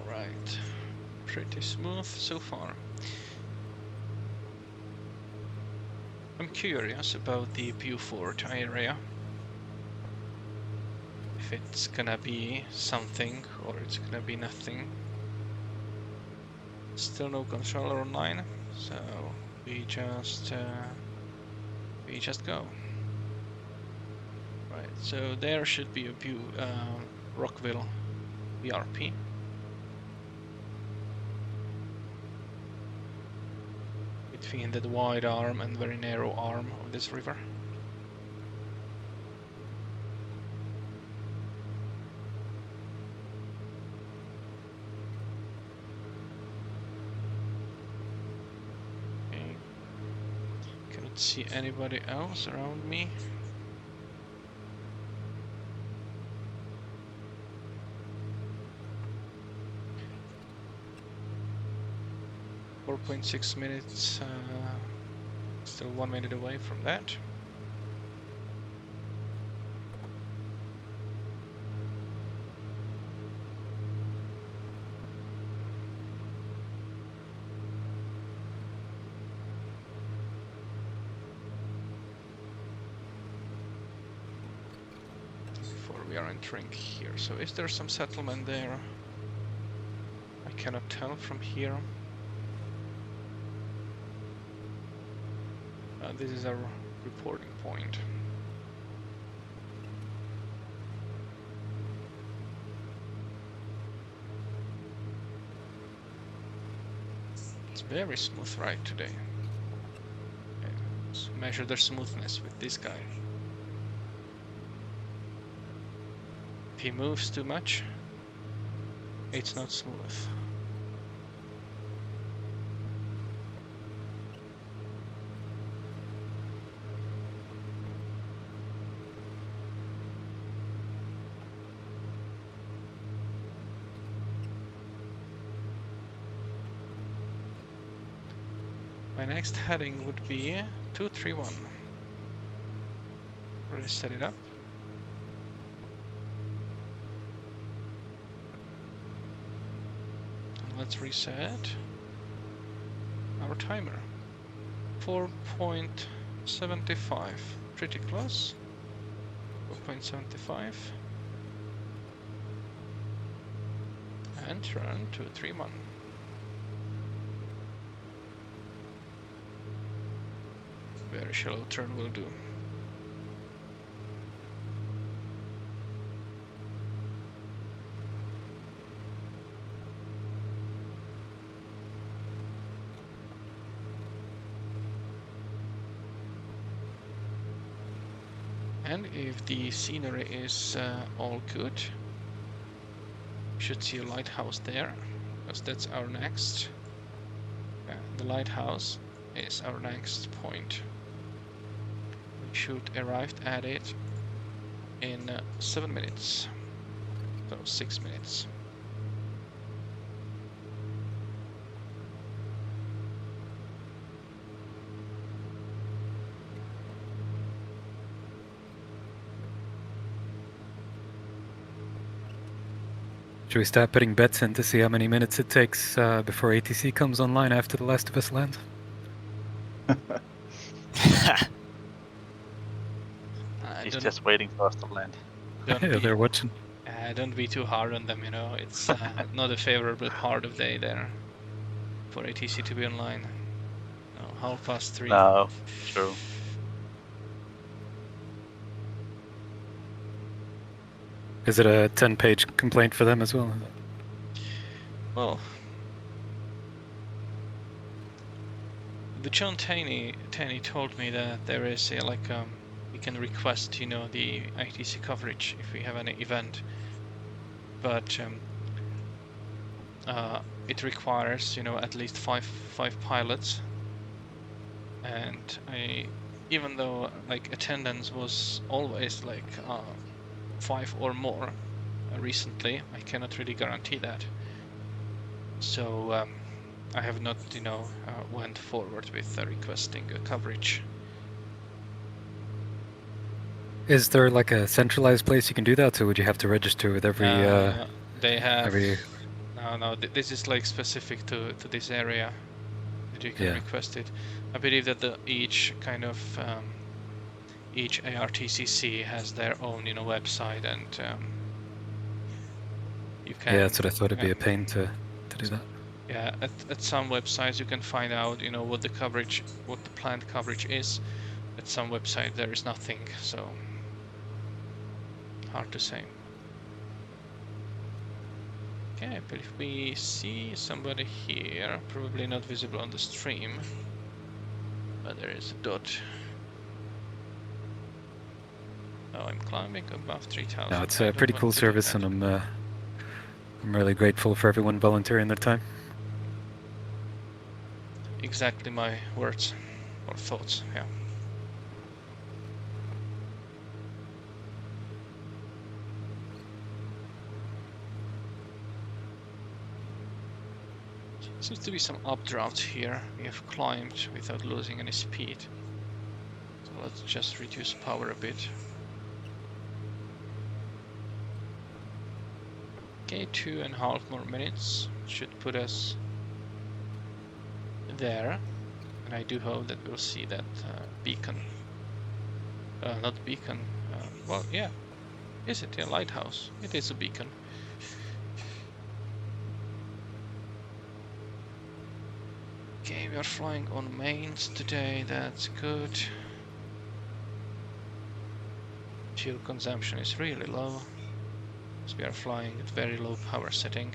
Alright, pretty smooth so far. I'm curious about the Beaufort area. If it's gonna be something or it's gonna be nothing. Still no controller online, so we just go. Right, so there should be a Rockville VRP. Between that wide arm and very narrow arm of this river. Okay. Cannot see anybody else around me. .6 minutes, still 1 minute away from that. Before we are entering here, so is there some settlement there? I cannot tell from here. This is our reporting point. It's very smooth ride today. Okay, let's measure the smoothness with this guy. If he moves too much, it's not smooth. My next heading would be 231. Already set it up. And let's reset our timer. 4.75. Pretty close. 4.75. And turn 231. Very shallow turn will do. And if the scenery is all good, we should see a lighthouse there, because that's our next. The lighthouse is our next point. We should arrive at it in 7 minutes, so 6 minutes. Should we start putting bets in to see how many minutes it takes before ATC comes online after The Last of Us lands? He's just waiting for us to land. They're watching. Don't be too hard on them, you know. It's not a favorable part of day there for ATC to be online. No, 3:30. No, true. Is it a 10-page complaint for them as well? Well, the John Taney told me that there is a we can request, you know, the ITC coverage if we have any event, but it requires, you know, at least five pilots, and even though like attendance was always like 5 or more recently, I cannot really guarantee that. So I have not, you know, went forward with requesting coverage. Is there like a centralized place you can do that, or would you have to register with every? They have. Every... No. This is like specific to this area that you can request it. I believe that each kind of each ARTCC has their own, you know, website, and you can. Yeah, that's what I thought. It'd be a pain to do that. Yeah, at some websites you can find out, you know, what the planned coverage is. At some website there is nothing, so hard to say. Okay, but if we see somebody here, probably not visible on the stream, but there is a dot. Oh, I'm climbing above 3,000. No, it's a pretty cool service, and I'm really grateful for everyone volunteering their time. Exactly my words or thoughts, yeah. Seems to be some updraft here. We have climbed without losing any speed. So let's just reduce power a bit. Okay, 2.5 more minutes should put us there, and I do hope that we'll see that beacon. Not beacon. Well, yeah. Is it a lighthouse? It is a beacon. Okay, we are flying on mains today. That's good. Fuel consumption is really low, as we are flying at very low power setting.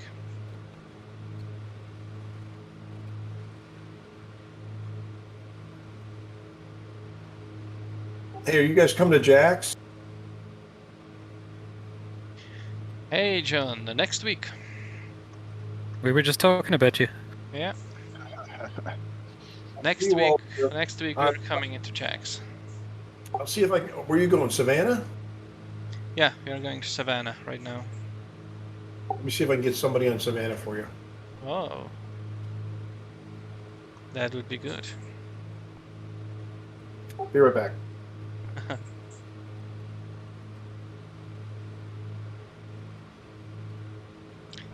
Hey, are you guys coming to Jax? Hey John, next week. We were just talking about you. Yeah. Next week we're coming into Jax. I'll see if I can. Where are you going, Savannah? Yeah, we are going to Savannah right now. Let me see if I can get somebody on Savannah for you. Oh. That would be good. Be right back.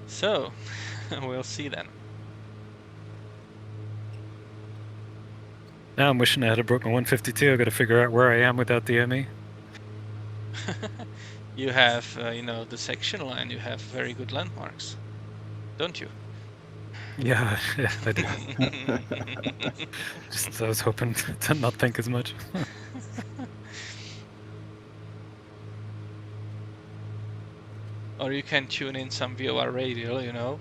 So, we'll see then. Now I'm wishing I had brought my 152. I've got to figure out where I am without the ME. You have, you know, the section line. You have very good landmarks, don't you? Yeah, I do. Just I was hoping to not think as much. Or you can tune in some VOR radio, you know,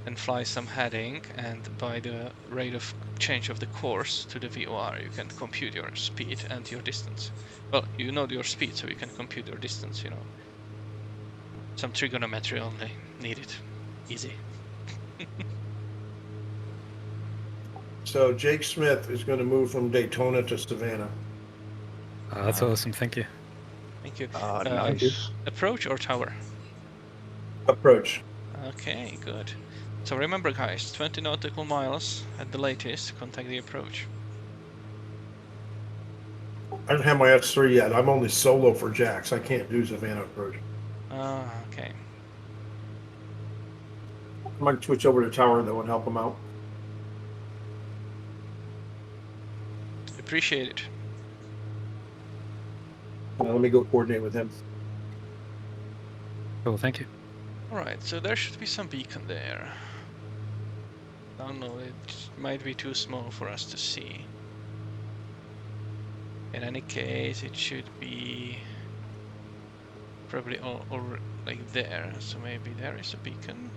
and fly some heading, and by the rate of change of the course to the VOR, you can compute your speed and your distance. Well, you know your speed, so you can compute your distance, you know. Some trigonometry only needed. Easy. So Jake Smith is going to move from Daytona to Savannah. That's awesome, thank you. Thank you. Nice. Approach or tower? Approach. Okay, good. So remember, guys, 20 nautical miles at the latest, contact the approach. I don't have my S3 yet. I'm only solo for Jax. I can't do Savannah Approach. Ah, okay. I might switch over to Tower though and help him out. Appreciate it. Let me go coordinate with him. Cool, thank you. Alright, so there should be some beacon there. I don't know, it might be too small for us to see. In any case, it should be probably all like there, so maybe there is a beacon.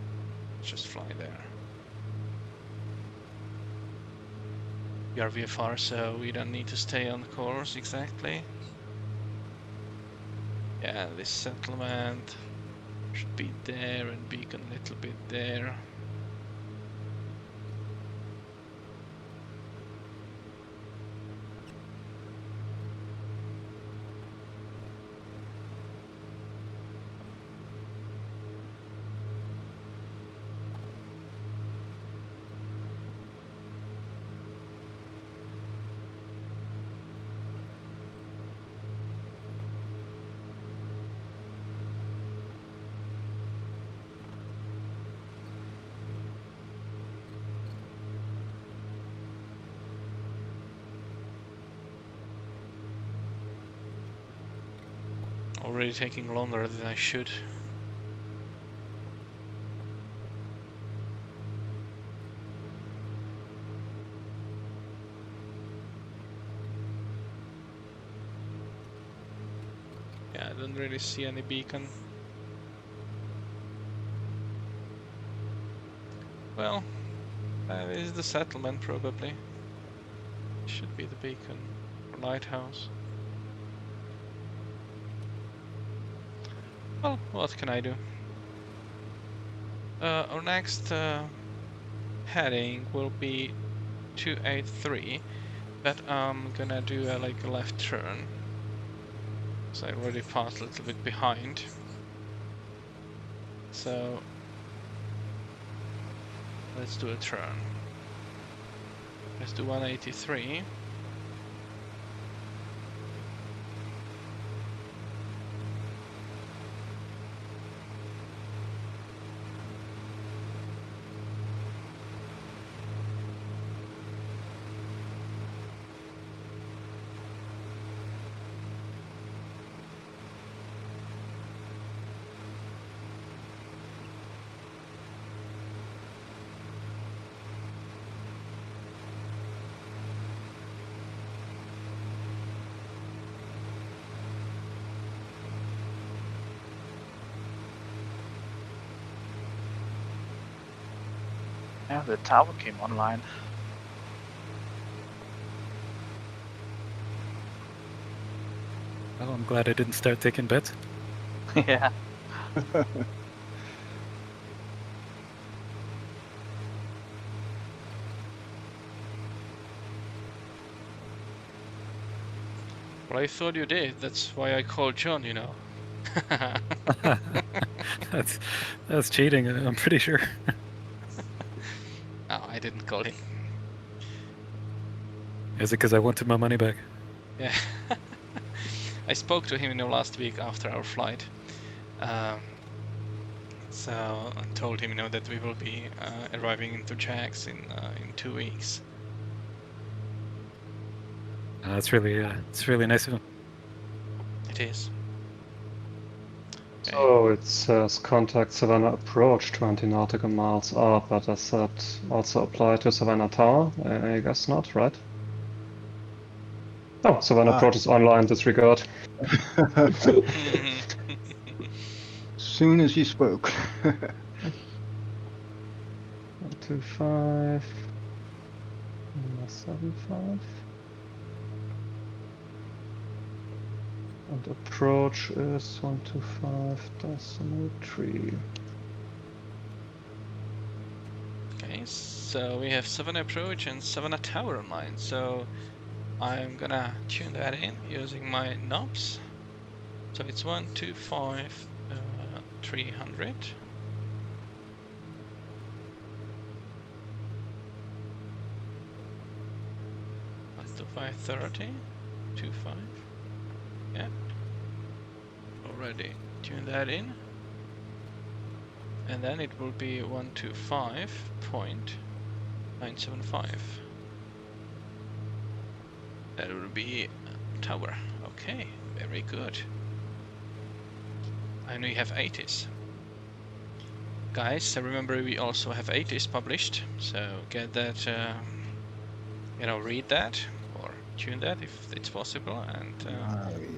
Let's just fly there. We are VFR, so we don't need to stay on course exactly. Yeah, this settlement should be there and beacon a little bit there. Already taking longer than I should. Yeah, I don't really see any beacon. Well, that is the settlement probably. Should be the beacon or lighthouse. Well, what can I do? Our next heading will be 283, but I'm gonna do like a left turn. So I already passed a little bit behind. So let's do a turn. Let's do 183. Yeah, the tower came online. Oh, I'm glad I didn't start taking bets. Yeah. Well, I thought you did. That's why I called John, you know. That's cheating, I'm pretty sure. No, I didn't call him. Is it because I wanted my money back? Yeah. I spoke to him, you know, last week after our flight. So I told him, you know, that we will be arriving into Jax in 2 weeks. It's really nice of him. It is. Okay. So it says contact Savannah Approach 20 nautical miles up, but does that also apply to Savannah Tower? I guess not, right? Oh, Savannah Approach is online, disregard. Soon as you spoke. 125. 75. And approach is 125.3. Okay, so we have Savannah Approach and Savannah Tower online. So I'm gonna tune that in using my knobs. So it's 125 300. 125 25. Yeah. Already tune that in. And then it will be 125.975. That will be tower. Okay, very good. And we have 80s. Guys, so remember we also have 80s published, so get that, you know, read that or tune that if it's possible, and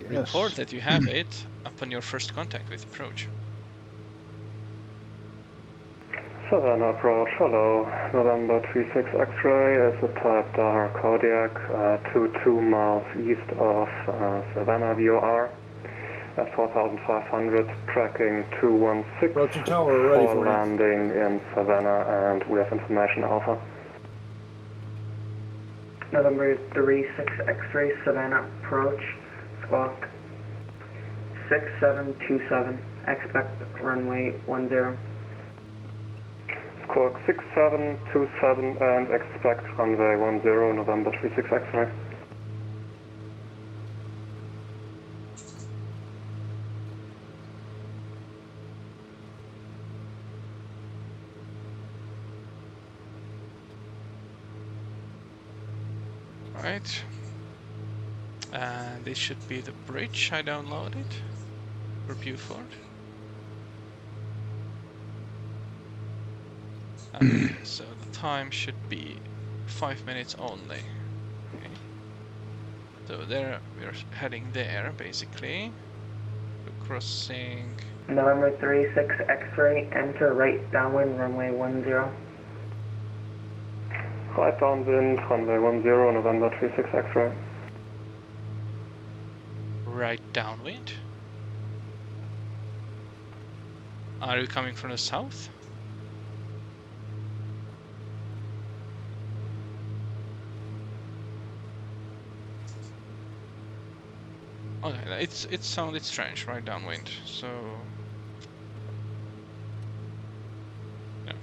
report Yes. that you have it upon your first contact with Approach. Savannah Approach, hello. November 36 X-ray is a type Dar Kodiak, 2 miles east of Savannah VOR at 4,500, tracking 216 Approach and Tower, we're ready for for you. landing in Savannah, and we have information Alpha. November 36 X-ray, Savannah Approach, squawk 6727, expect runway 10. Squawk 6727 and expect runway 10, November 36 X-ray. Right. And this should be the bridge I downloaded for Buford. So the time should be 5 minutes only. Okay. So there, we're heading there basically. We're crossing. November 36 X-ray, enter right downwind runway 10. Right downwind, runway 10, November 36 X-ray. Right downwind. Are you coming from the south? Okay, it sounded strange, right downwind. So yeah.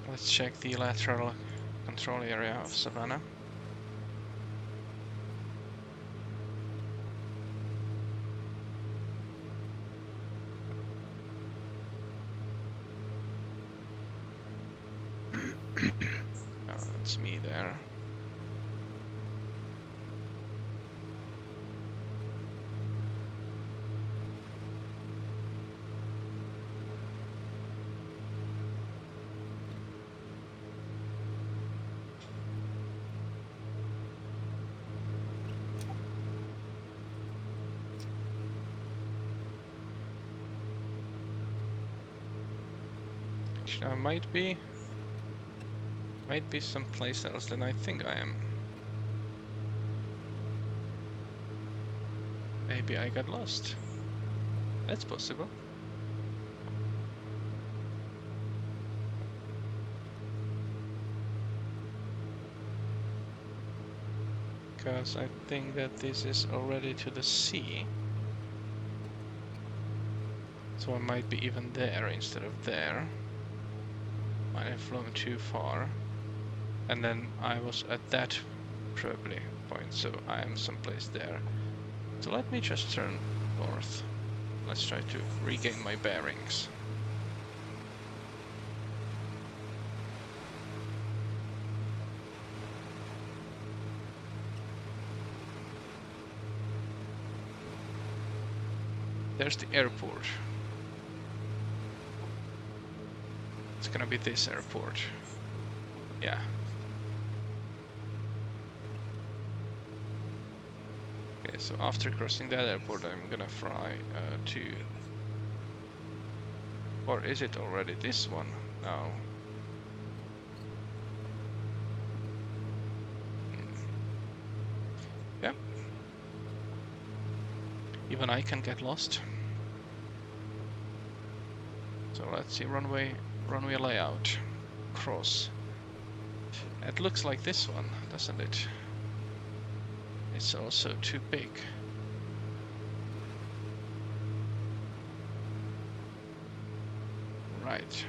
Let's check the lateral control area of Savannah. Oh, that's me there. Actually, I might be someplace else than I think I am. Maybe I got lost. That's possible. Because I think that this is already to the sea. So I might be even there instead of there. Might have flown too far. And then I was at that probably point, so I am someplace there. So let me just turn north. Let's try to regain my bearings. There's the airport. It's gonna be this airport. Yeah. Okay, so after crossing that airport, I'm gonna fly to... Or is it already this one? No. Yeah. Even I can get lost. So let's see, runway layout. Cross. It looks like this one, doesn't it? It's also too big. Right.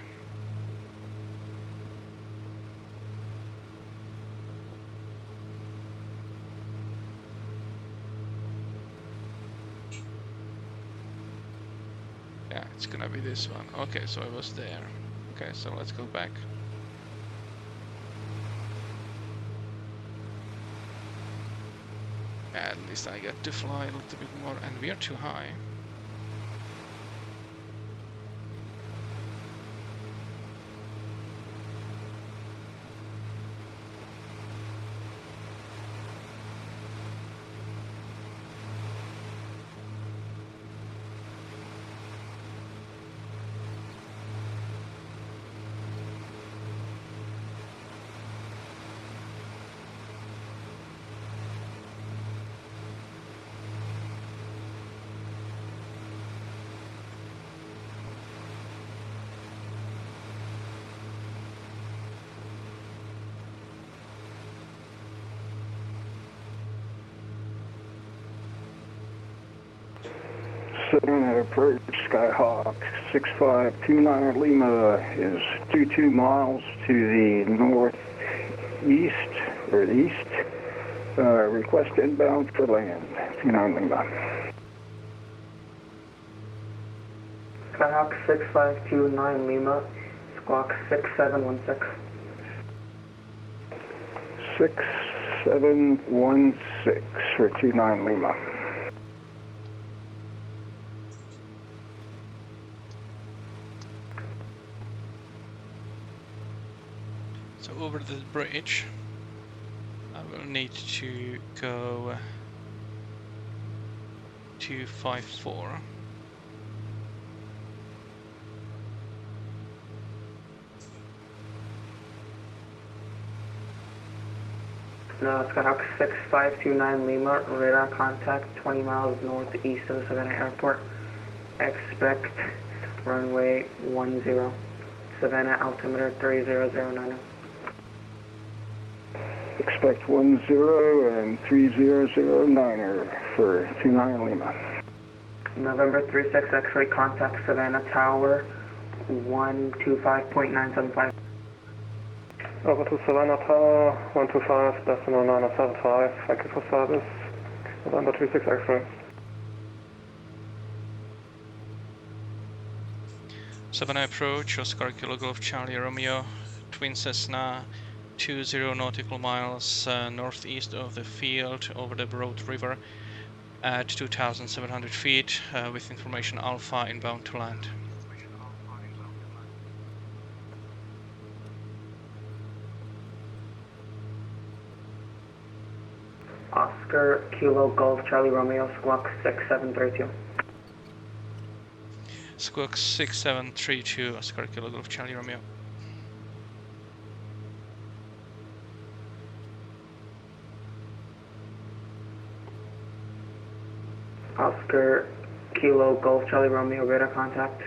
Yeah, it's gonna be this one. Okay, so I was there. Okay, so let's go back. At least I get to fly a little bit more, and we are too high. Savannah Approach, Skyhawk 6529 Lima is 22 miles to the northeast, or east. Request inbound for land, 29 Lima. Skyhawk 6529 Lima, squawk 6716. 6716 for 29 Lima. So over the bridge, I will need to go 254. No, Skyhawk 6529 Lima, radar contact 20 miles northeast of the Savannah Airport. Expect runway 10. Savannah altimeter 3009. Expect 10 and 3009er for 29 Lima. November 36 X-ray contact Savannah Tower 125.975. Over to Savannah Tower, 125, decimal 975. Thank you for service. November 36 X-ray. Savannah Approach, Oscar Kilo Golf Charlie Romeo, Twin Cessna, 20 nautical miles northeast of the field over the Broad River at 2,700 feet with information Alpha inbound to land. Oscar Kilo Golf Charlie Romeo, squawk 6732. Squawk 6732, Oscar Kilo Golf Charlie Romeo. Oscar Kilo Golf Charlie Romeo, radar contact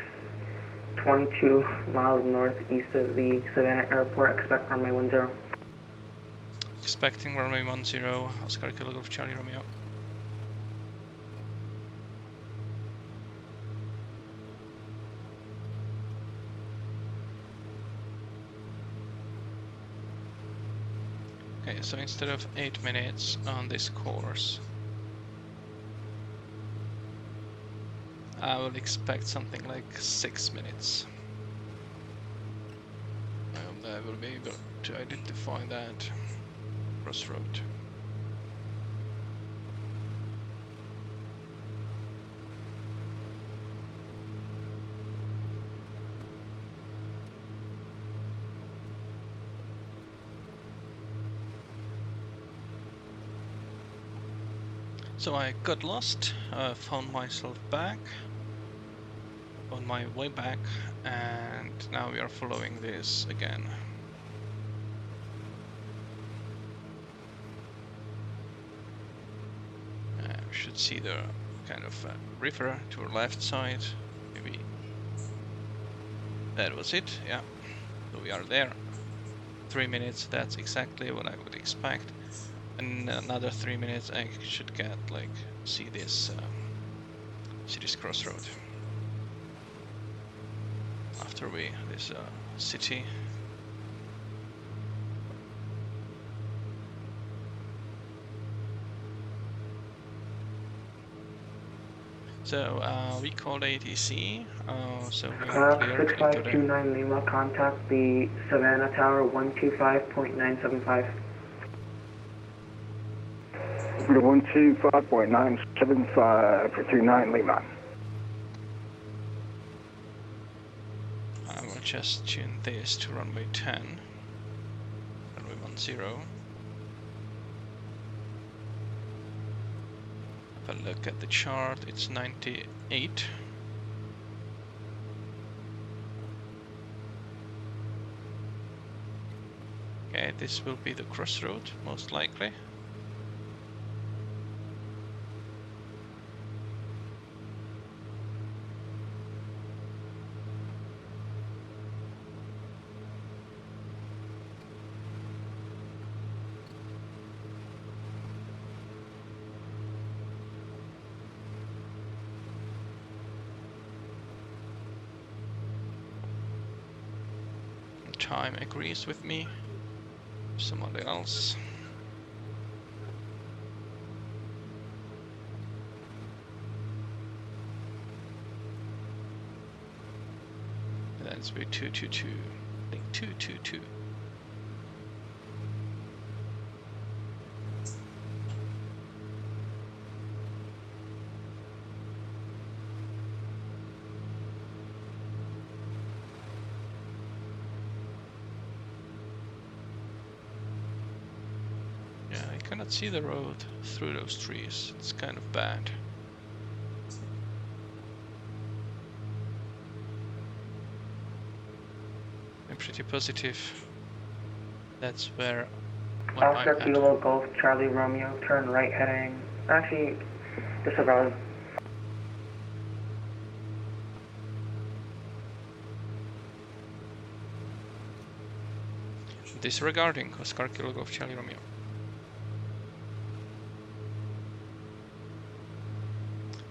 22 miles northeast of the Savannah Airport. Expect runway 10. Expecting runway 10, Oscar Kilo Golf Charlie Romeo. Okay, so instead of 8 minutes on this course, I would expect something like 6 minutes. I hope that I will be able to identify that crossroad. So I got lost, found myself back, on my way back, and now we are following this again. We should see the kind of river to our left side, maybe. That was it, yeah. So we are there. 3 minutes, that's exactly what I would expect. In another 3 minutes I should get, like, see this crossroad. After this city. So we called ATC, so we are cleared into the... 6529 Lima, contact the Savannah Tower 125.975. 125.975 for 29 Lima. I will just tune this to runway 10, runway 10. If I look at the chart, it's 98. Okay, this will be the crossroad, most likely. Time agrees with me. Somebody else. That's be 222. I think 222. I cannot see the road through those trees. It's kind of bad. I'm pretty positive. That's where my Oscar Kilo Golf Charlie Romeo, turn right heading. Actually, disregard. Disregarding Oscar Kilo Golf Charlie Romeo.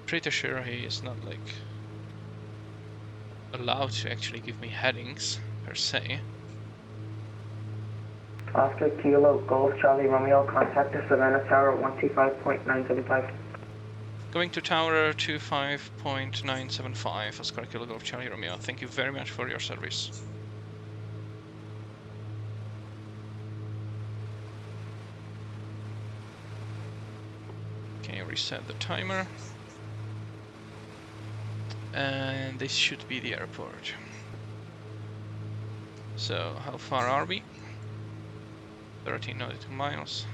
Pretty sure he is not like allowed to actually give me headings per se. Oscar Kilo Golf Charlie Romeo, contact the Savannah Tower 125.975. Going to tower 25.975, Oscar Kilo Golf Charlie Romeo. Thank you very much for your service. Okay, reset the timer. And this should be the airport. So, how far are we? 13 nautical miles.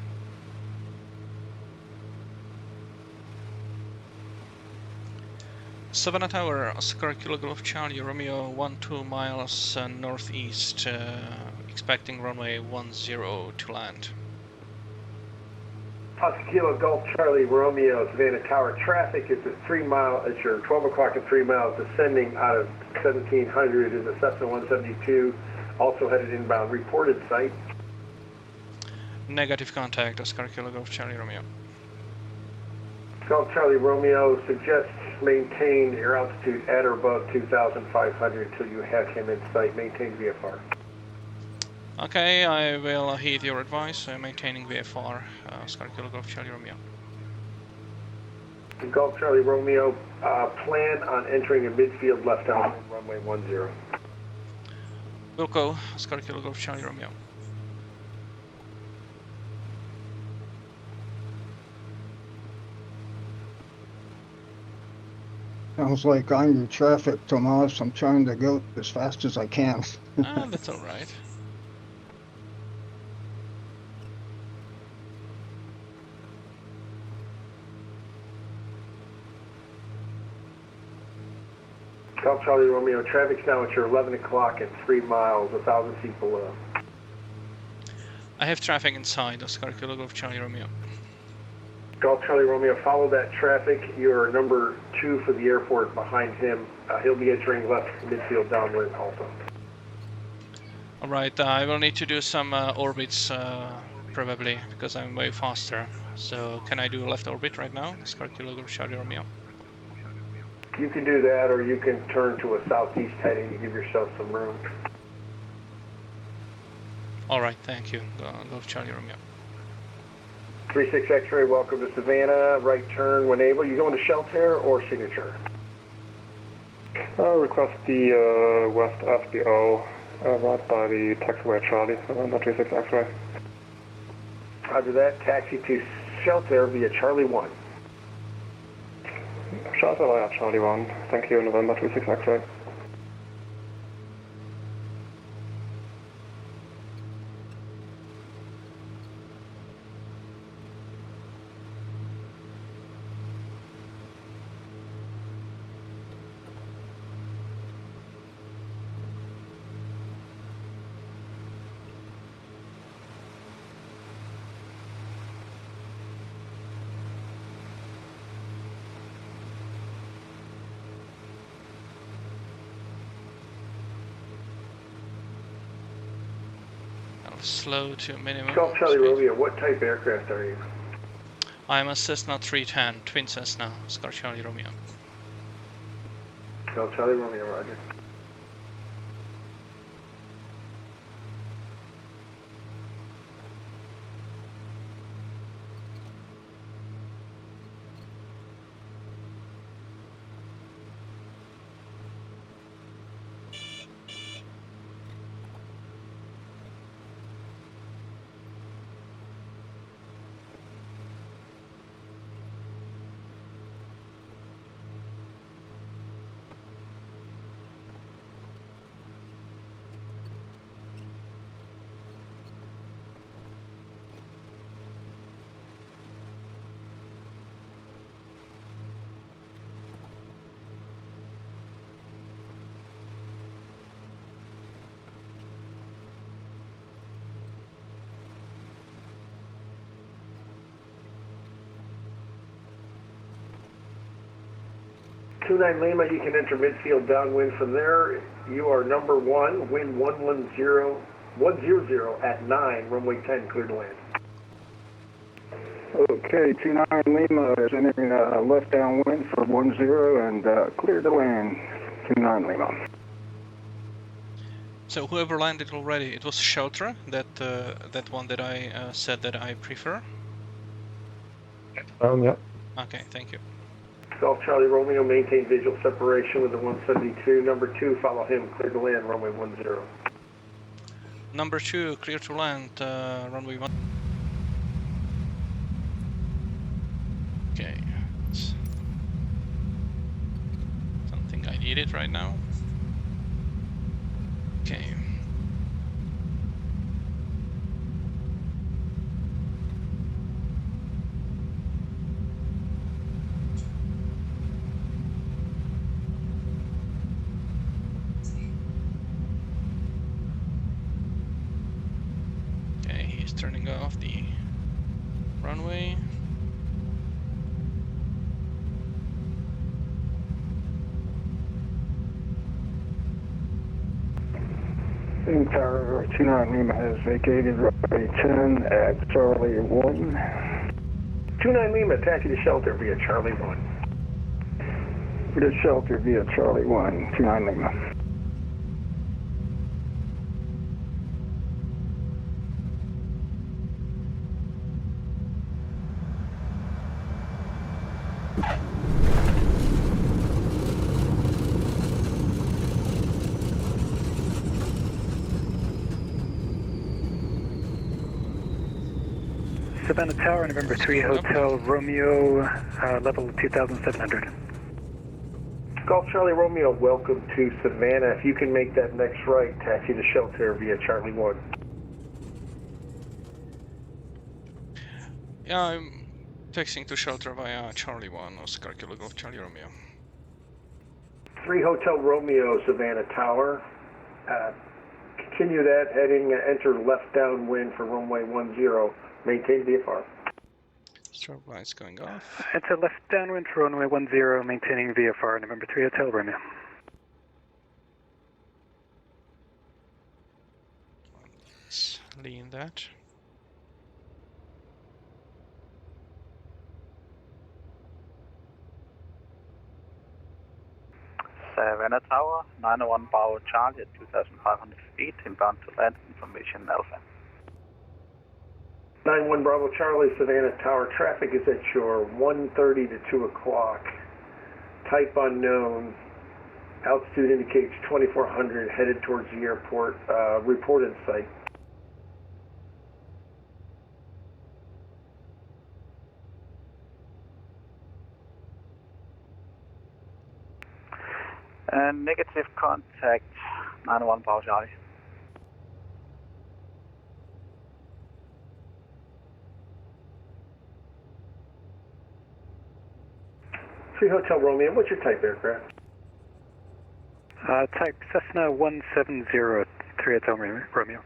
Savannah Tower, Oscar Kilo Golf Charlie Romeo, 12 miles northeast, expecting runway 10 to land. Oscar Kilo Golf Charlie Romeo, Savannah Tower. Traffic is at 3 miles, it's your 12 o'clock and 3 miles, descending out of 1700 is a Cessna 172, also headed inbound. Reported site. Negative contact, Oscar Kilo Golf Charlie Romeo. Golf Charlie Romeo suggests maintain your altitude at or above 2,500 until you have him in sight. Maintain VFR. Okay, I will heed your advice. Maintaining VFR, Oscar Kilo Golf Charlie Romeo. Golf Charlie Romeo, plan on entering a midfield left on runway 10. Wilco, Oscar Kilo Golf Charlie Romeo. Sounds like angry traffic, Tomas. I'm trying to go as fast as I can. That's all right. Charlie Romeo, traffic's now at your 11 o'clock at 3 miles, 1,000 feet below. I have traffic inside Oscar Kilo Golf Charlie Romeo. Golf Charlie Romeo, follow that traffic. You're number 2 for the airport behind him. He'll be entering left midfield downwind also. Alright, I will need to do some orbits probably because I'm way faster. So can I do a left orbit right now? Oscar Kilo Golf Charlie Romeo. You can do that, or you can turn to a southeast heading to give yourself some room. Alright, thank you. Golf Charlie Romeo. 36 X-ray, welcome to Savannah. Right turn when able. You going to shelter or signature? Request the West FBO right by the taxiway Charlie, Savannah 36 X-ray. Roger that. Taxi to shelter via Charlie 1. Shelter via Charlie 1. Thank you, November 36 X-ray. Slow to minimum. Golf Charlie Romeo, what type aircraft are you? I'm a Cessna 310, twin Cessna, Oscar Charlie Romeo. Golf Charlie Romeo, roger. Two-9 Lima, you can enter midfield downwind from there. You are number 1, wind 100 at 9, runway 10, clear to land. Okay, 29 Lima is entering left downwind for 10 and clear to land, 29 Lima. So whoever landed already, it was shelter, that one that I said that I prefer? Yeah. Okay, thank you. Golf Charlie Romeo, maintain visual separation with the 172. Number 2, follow him, clear to land, runway 10. Number 2, clear to land, runway 1. Okay, that's something I needed right now. Okay. Turning off the runway. Tower 29 Lima has vacated runway 10 at Charlie 1. 29 Lima, taxi to shelter via Charlie 1. To shelter via Charlie 1, 29 Lima. Savannah Tower, November 3 Hotel Romeo, level 2,700. Golf Charlie Romeo, welcome to Savannah. If you can make that next right, taxi to shelter via Charlie 1. Yeah, I'm taxiing to shelter via Charlie 1, Oscar Kilo Golf Charlie Romeo. 3 Hotel Romeo, Savannah Tower. Continue that heading, enter left downwind for runway 10, maintain VFR. Strobe lights going off. Enter left downwind for runway 10, maintaining VFR, November 3 Hotel Romeo. Let's lean that. Savannah Tower, 901 Bravo Charlie at 2,500 feet, inbound to land, information Alpha. 91 Bravo Charlie, Savannah Tower, traffic is at your 1:30 to 2 o'clock. Type unknown, altitude indicates 2,400, headed towards the airport, reported site. And negative contact, 901 Bravo Charlie. Three Hotel Romeo, what's your type aircraft? Type Cessna 170, 3 Hotel Romeo.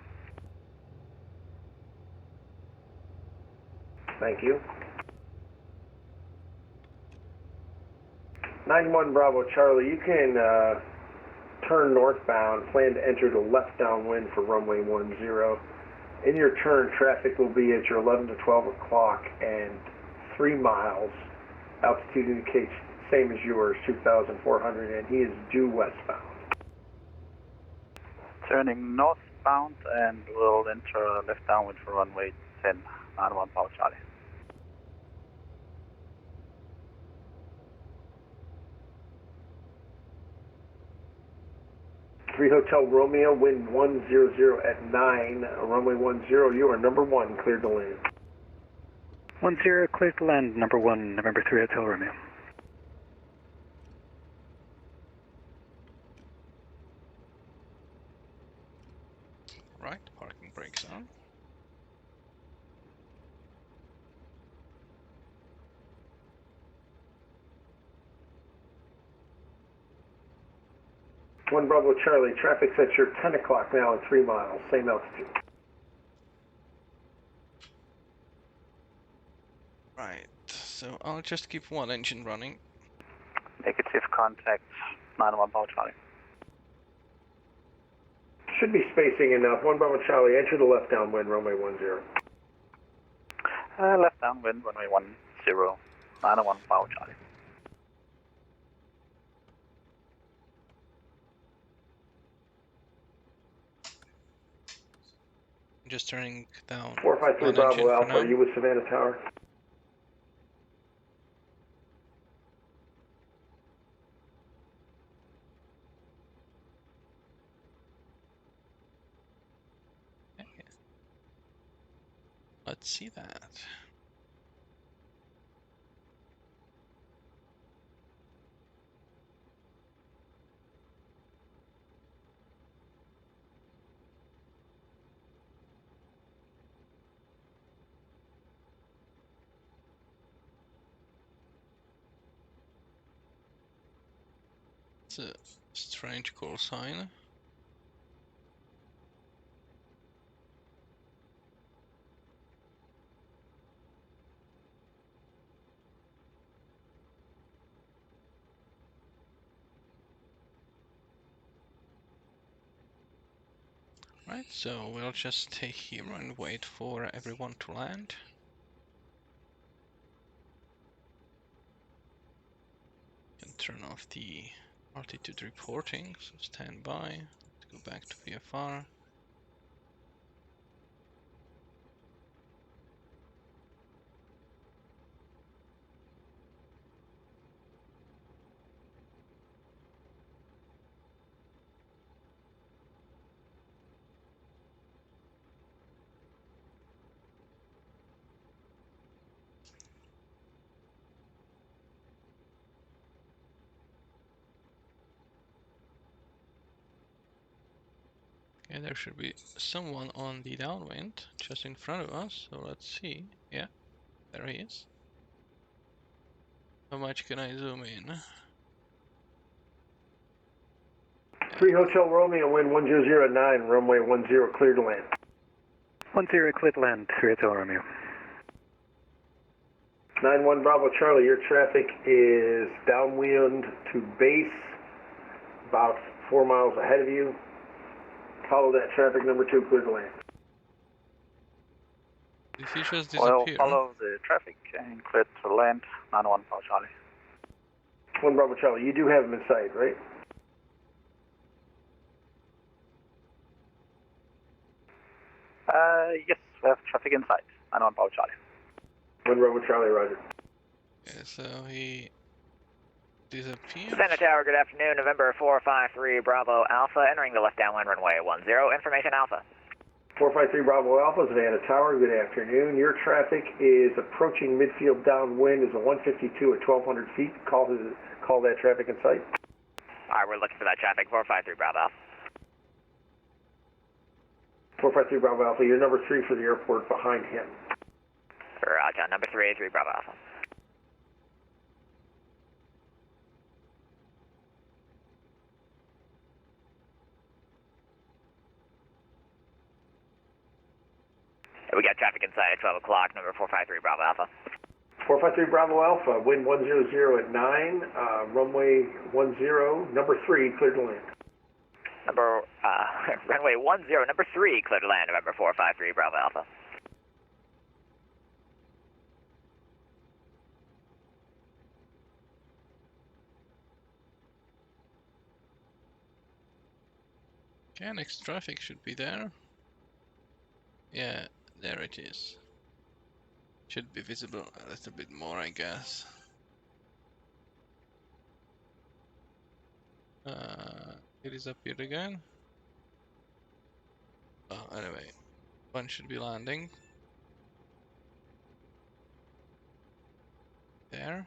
Thank you. 91 Bravo Charlie, you can turn northbound, plan to enter the left downwind for runway 10. In your turn, traffic will be at your 11 to 12 o'clock and 3 miles. Altitude indicates same as yours, 2,400, and he is due westbound. Turning northbound and will enter left downwind for runway 10, 91 Bravo Charlie. Three Hotel Romeo, wind 100 at 9, runway 10, you are number 1, cleared to land. 10, cleared to land, number 1, November 3 Hotel Romeo. Right, parking brakes on. One Bravo Charlie, traffic's at your 10 o'clock now at 3 miles, same altitude. Right, so I'll just keep one engine running. Negative contact, 901 Bravo Charlie. Should be spacing enough. One Bravo Charlie, enter the left downwind, runway 10. Left downwind, runway 10, 901 Bravo Charlie. Just turning down 453 one Bravo engine for Alpha, now. are you with Savannah Tower? Let's see that. It's a strange call sign. Right, so we'll just stay here and wait for everyone to land. Can turn off the altitude reporting, so stand by. Let's go back to VFR. Okay, there should be someone on the downwind just in front of us, so let's see. Yeah, there he is. How much can I zoom in? 3 Hotel Romeo, wind 100 at 9, runway 10, clear to land. 10, clear to land, 3 Hotel Romeo. 9-1 Bravo Charlie, your traffic is downwind to base, about 4 miles ahead of you. Follow that traffic, number 2, clear to land. Did he just Well, disappear? follow the traffic and clear to land, 9-1 Bravo Charlie. 1 Bravo Charlie, you do have him in sight, right? Yes, we have traffic in sight, 9-1 Bravo Charlie. 1 Bravo Charlie, roger. Yeah, so he disappeared. Savannah Tower, good afternoon. November 453 Bravo Alpha, entering the left downwind runway 10. Information Alpha. 453 Bravo Alpha, Savannah Tower, good afternoon. Your traffic is approaching midfield downwind, is a 152 at 1,200 feet. Call that traffic in sight. Alright, we're looking for that traffic. 453 Bravo Alpha. 453 Bravo Alpha, you're number 3 for the airport behind him. Roger, number 383 Bravo Alpha. We got traffic inside at 12 o'clock, number 453 Bravo Alpha. 453 Bravo Alpha, wind 100 at 9, runway 10, number 3, clear to land. Runway 10, number 3, clear to land, November 453 Bravo Alpha. Okay, next traffic should be there. Yeah, there it is. Should be visible a little bit more, I guess. It is appeared again. Oh, anyway, one should be landing. There.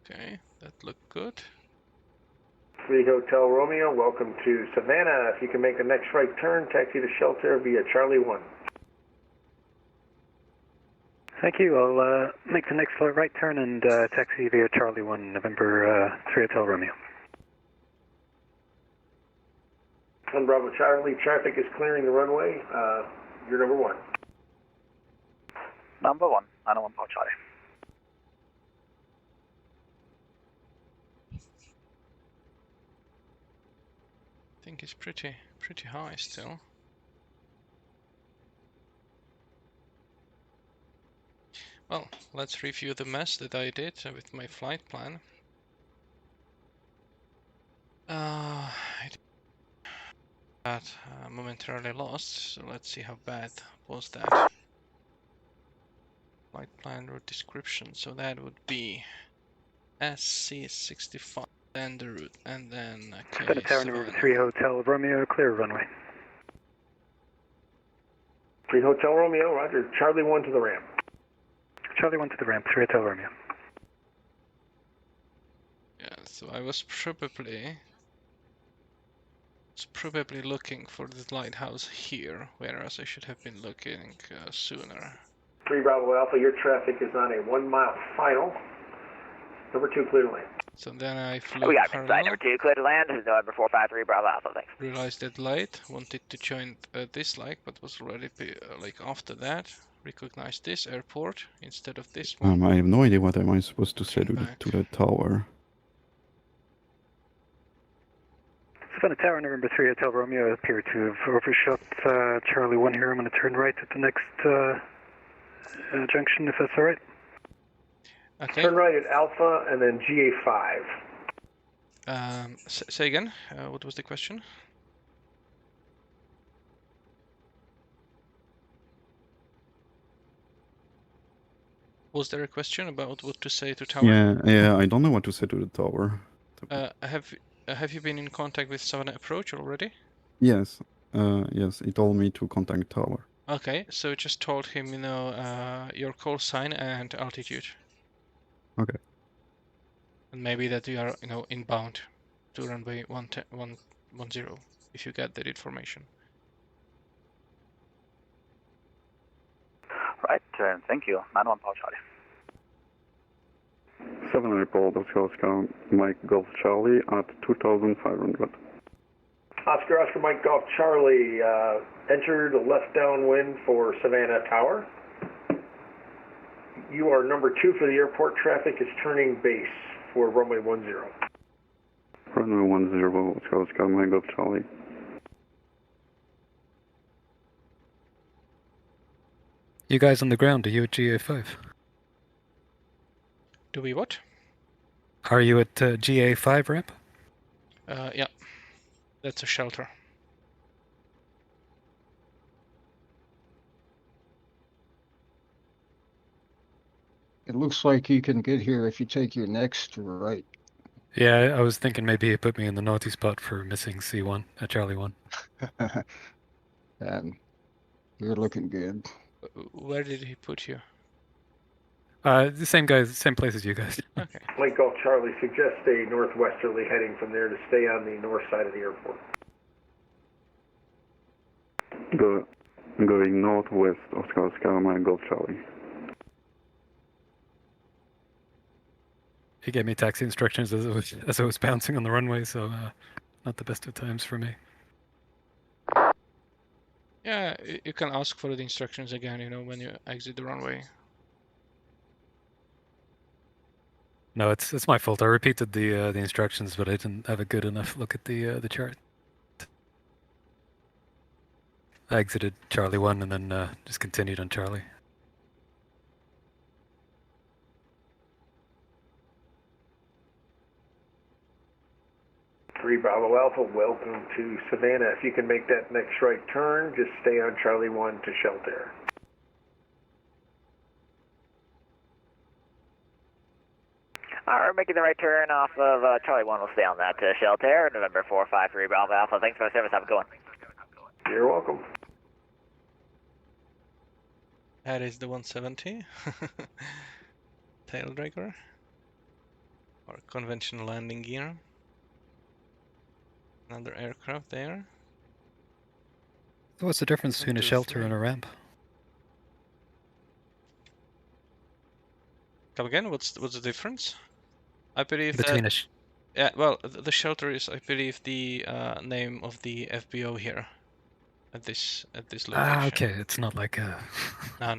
Okay, that looked good. 3 Hotel Romeo, welcome to Savannah. If you can make the next right turn, taxi to shelter via Charlie 1. Thank you. I'll make the next right turn and taxi via Charlie 1, November 3 Hotel Romeo. 1 Bravo Charlie, traffic is clearing the runway. You're number 1. Number 1, 9-1 Bravo Charlie. I think it's pretty high still. Well, let's review the mess that I did with my flight plan. It got momentarily lost, so let's see how bad was that. Flight plan route description, so that would be SC65 and the route, and then Savannah Tower, number 3 Hotel Romeo, clear runway. 3 Hotel Romeo, roger. Charlie 1 to the ramp. Charlie 1 to the ramp, 3 Hotel Romeo. Yeah, so I was probably looking for the lighthouse here, whereas I should have been looking sooner. 3 Bravo Alpha, your traffic is on a 1 mile final. Number 2, clear to land. So then I flew We got parallel. inside, number 2, clear to land, November 453 Bravo Alpha, thanks. Realized that light, wanted to join this light, but was already like after that. Recognized this airport instead of this one. I have no idea what am I supposed to say to the tower. Savannah Tower, November 3 Hotel Romeo, appear to have overshot Charlie 1 here. I'm going to turn right at the next junction, if that's all right. Okay. Turn right at Alpha and then GA5. Say again, what was the question? Was there a question about what to say to tower? Yeah, I don't know what to say to the tower. Have you been in contact with Savannah Approach already? Yes, yes, he told me to contact tower. Okay, so just told him, your call sign and altitude. Okay. And maybe that you are, inbound to runway 110, if you get that information. Right, thank you. 91 Paul Charlie. Savannah report, Oscar Mike Golf Charlie at 2,500. Oscar Mike Golf Charlie, entered a left downwind for Savannah Tower. You are number 2 for the airport. Traffic is turning base for runway 10. Runway 10, Oscar Mike Golf Charlie. You guys on the ground, are you at GA5? Do we what? Are you at GA5 ramp? Yeah, that's a shelter. It looks like you can get here if you take your next right. Yeah, I was thinking maybe he put me in the naughty spot for missing C1 at Charlie 1. And you're looking good. Where did he put you? The same guys, same place as you guys. Okay. Mike Golf Charlie suggests a northwesterly heading from there to stay on the north side of the airport. Going northwest, Oscar Mike Golf Charlie. He gave me taxi instructions as I was bouncing on the runway, so not the best of times for me. Yeah, you can ask for the instructions again, when you exit the runway. No, it's my fault. I repeated the instructions, but I didn't have a good enough look at the chart. I exited Charlie 1 and then just continued on Charlie. Bravo Alpha, welcome to Savannah. If you can make that next right turn, just stay on Charlie 1 to shelter. Alright, making the right turn off of Charlie 1. We'll stay on that shelter. November 453 Bravo Alpha. Thanks for the service. Have a good one. You're welcome. That is the 170. Tail dragger. Or conventional landing gear. Another aircraft there. So what's the difference between a shelter and a ramp? Come again? What's the difference? I believe Between that. Yeah, well, the shelter is, I believe, the name of the FBO here. At this location. Ah, okay. It's not like a. No.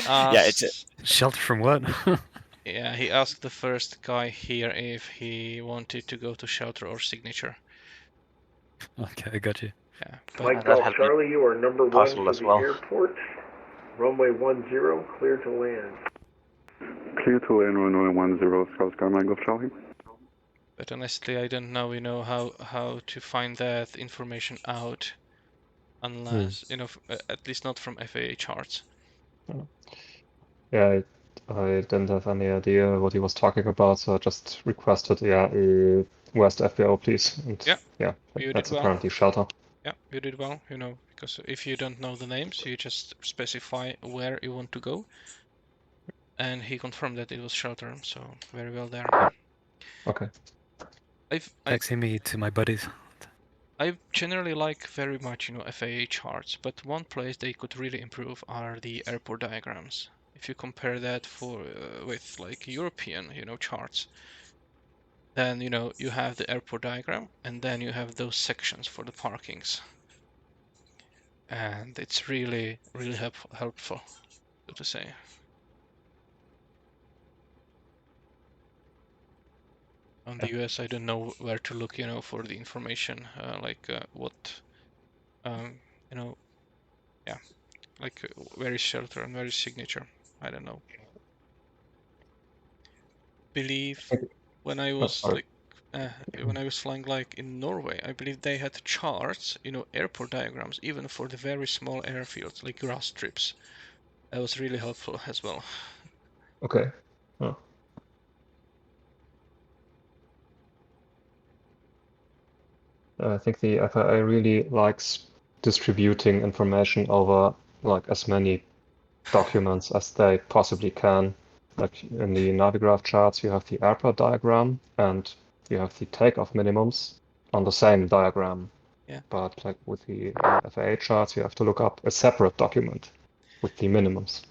Yeah, it's a shelter from what? Yeah, he asked the first guy here if he wanted to go to shelter or signature. Okay, I got you. Yeah, Mike Golf Charlie, you are number 1 for the airport. Runway 10, clear to land. Clear to land, runway 10, Oscar Mike Golf Charlie. But honestly, I don't know, how to find that information out, unless at least not from FAA charts. Yeah, I didn't have any idea what he was talking about, so I just requested, a West FBO, please. And yeah, that's well. apparently shelter. Yeah, you did well, because if you don't know the names, you just specify where you want to go. And he confirmed that it was shelter, so very well there. Okay. Taxi me to my buddies. I generally like very much, FAA charts, but one place they could really improve are the airport diagrams. If you compare that with like European, charts, then you have the airport diagram, and then you have those sections for the parkings, and it's really helpful, so to say. On the US, I don't know where to look, for the information, what, like where is shelter and where is signature. I don't know. Believe when I was when I was flying like in Norway, I believe they had charts, airport diagrams, even for the very small airfields, like grass strips. That was really helpful as well. Okay. Oh. I think the FAA really likes distributing information over like as many documents as they possibly can. Like in the Navigraph charts, you have the airport diagram and you have the takeoff minimums on the same diagram. Yeah. But like with the FAA charts, you have to look up a separate document with the minimums.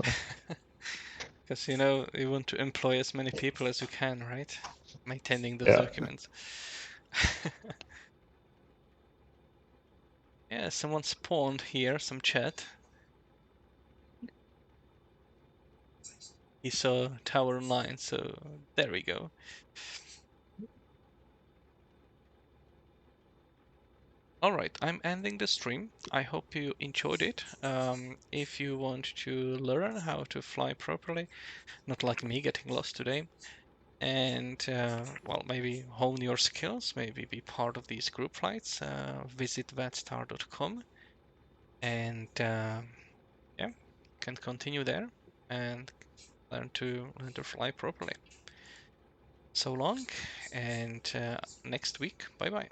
Because you know you want to employ as many people as you can, right? Maintaining those Yeah. documents. Yeah, someone spawned here, some chat. He saw Tower Online, so there we go. Alright, I'm ending the stream. I hope you enjoyed it. If you want to learn how to fly properly, not like me getting lost today, and well, maybe hone your skills, maybe be part of these group flights, visit VATSTAR.com and yeah, can continue there and learn to fly properly. So long, and next week, bye bye.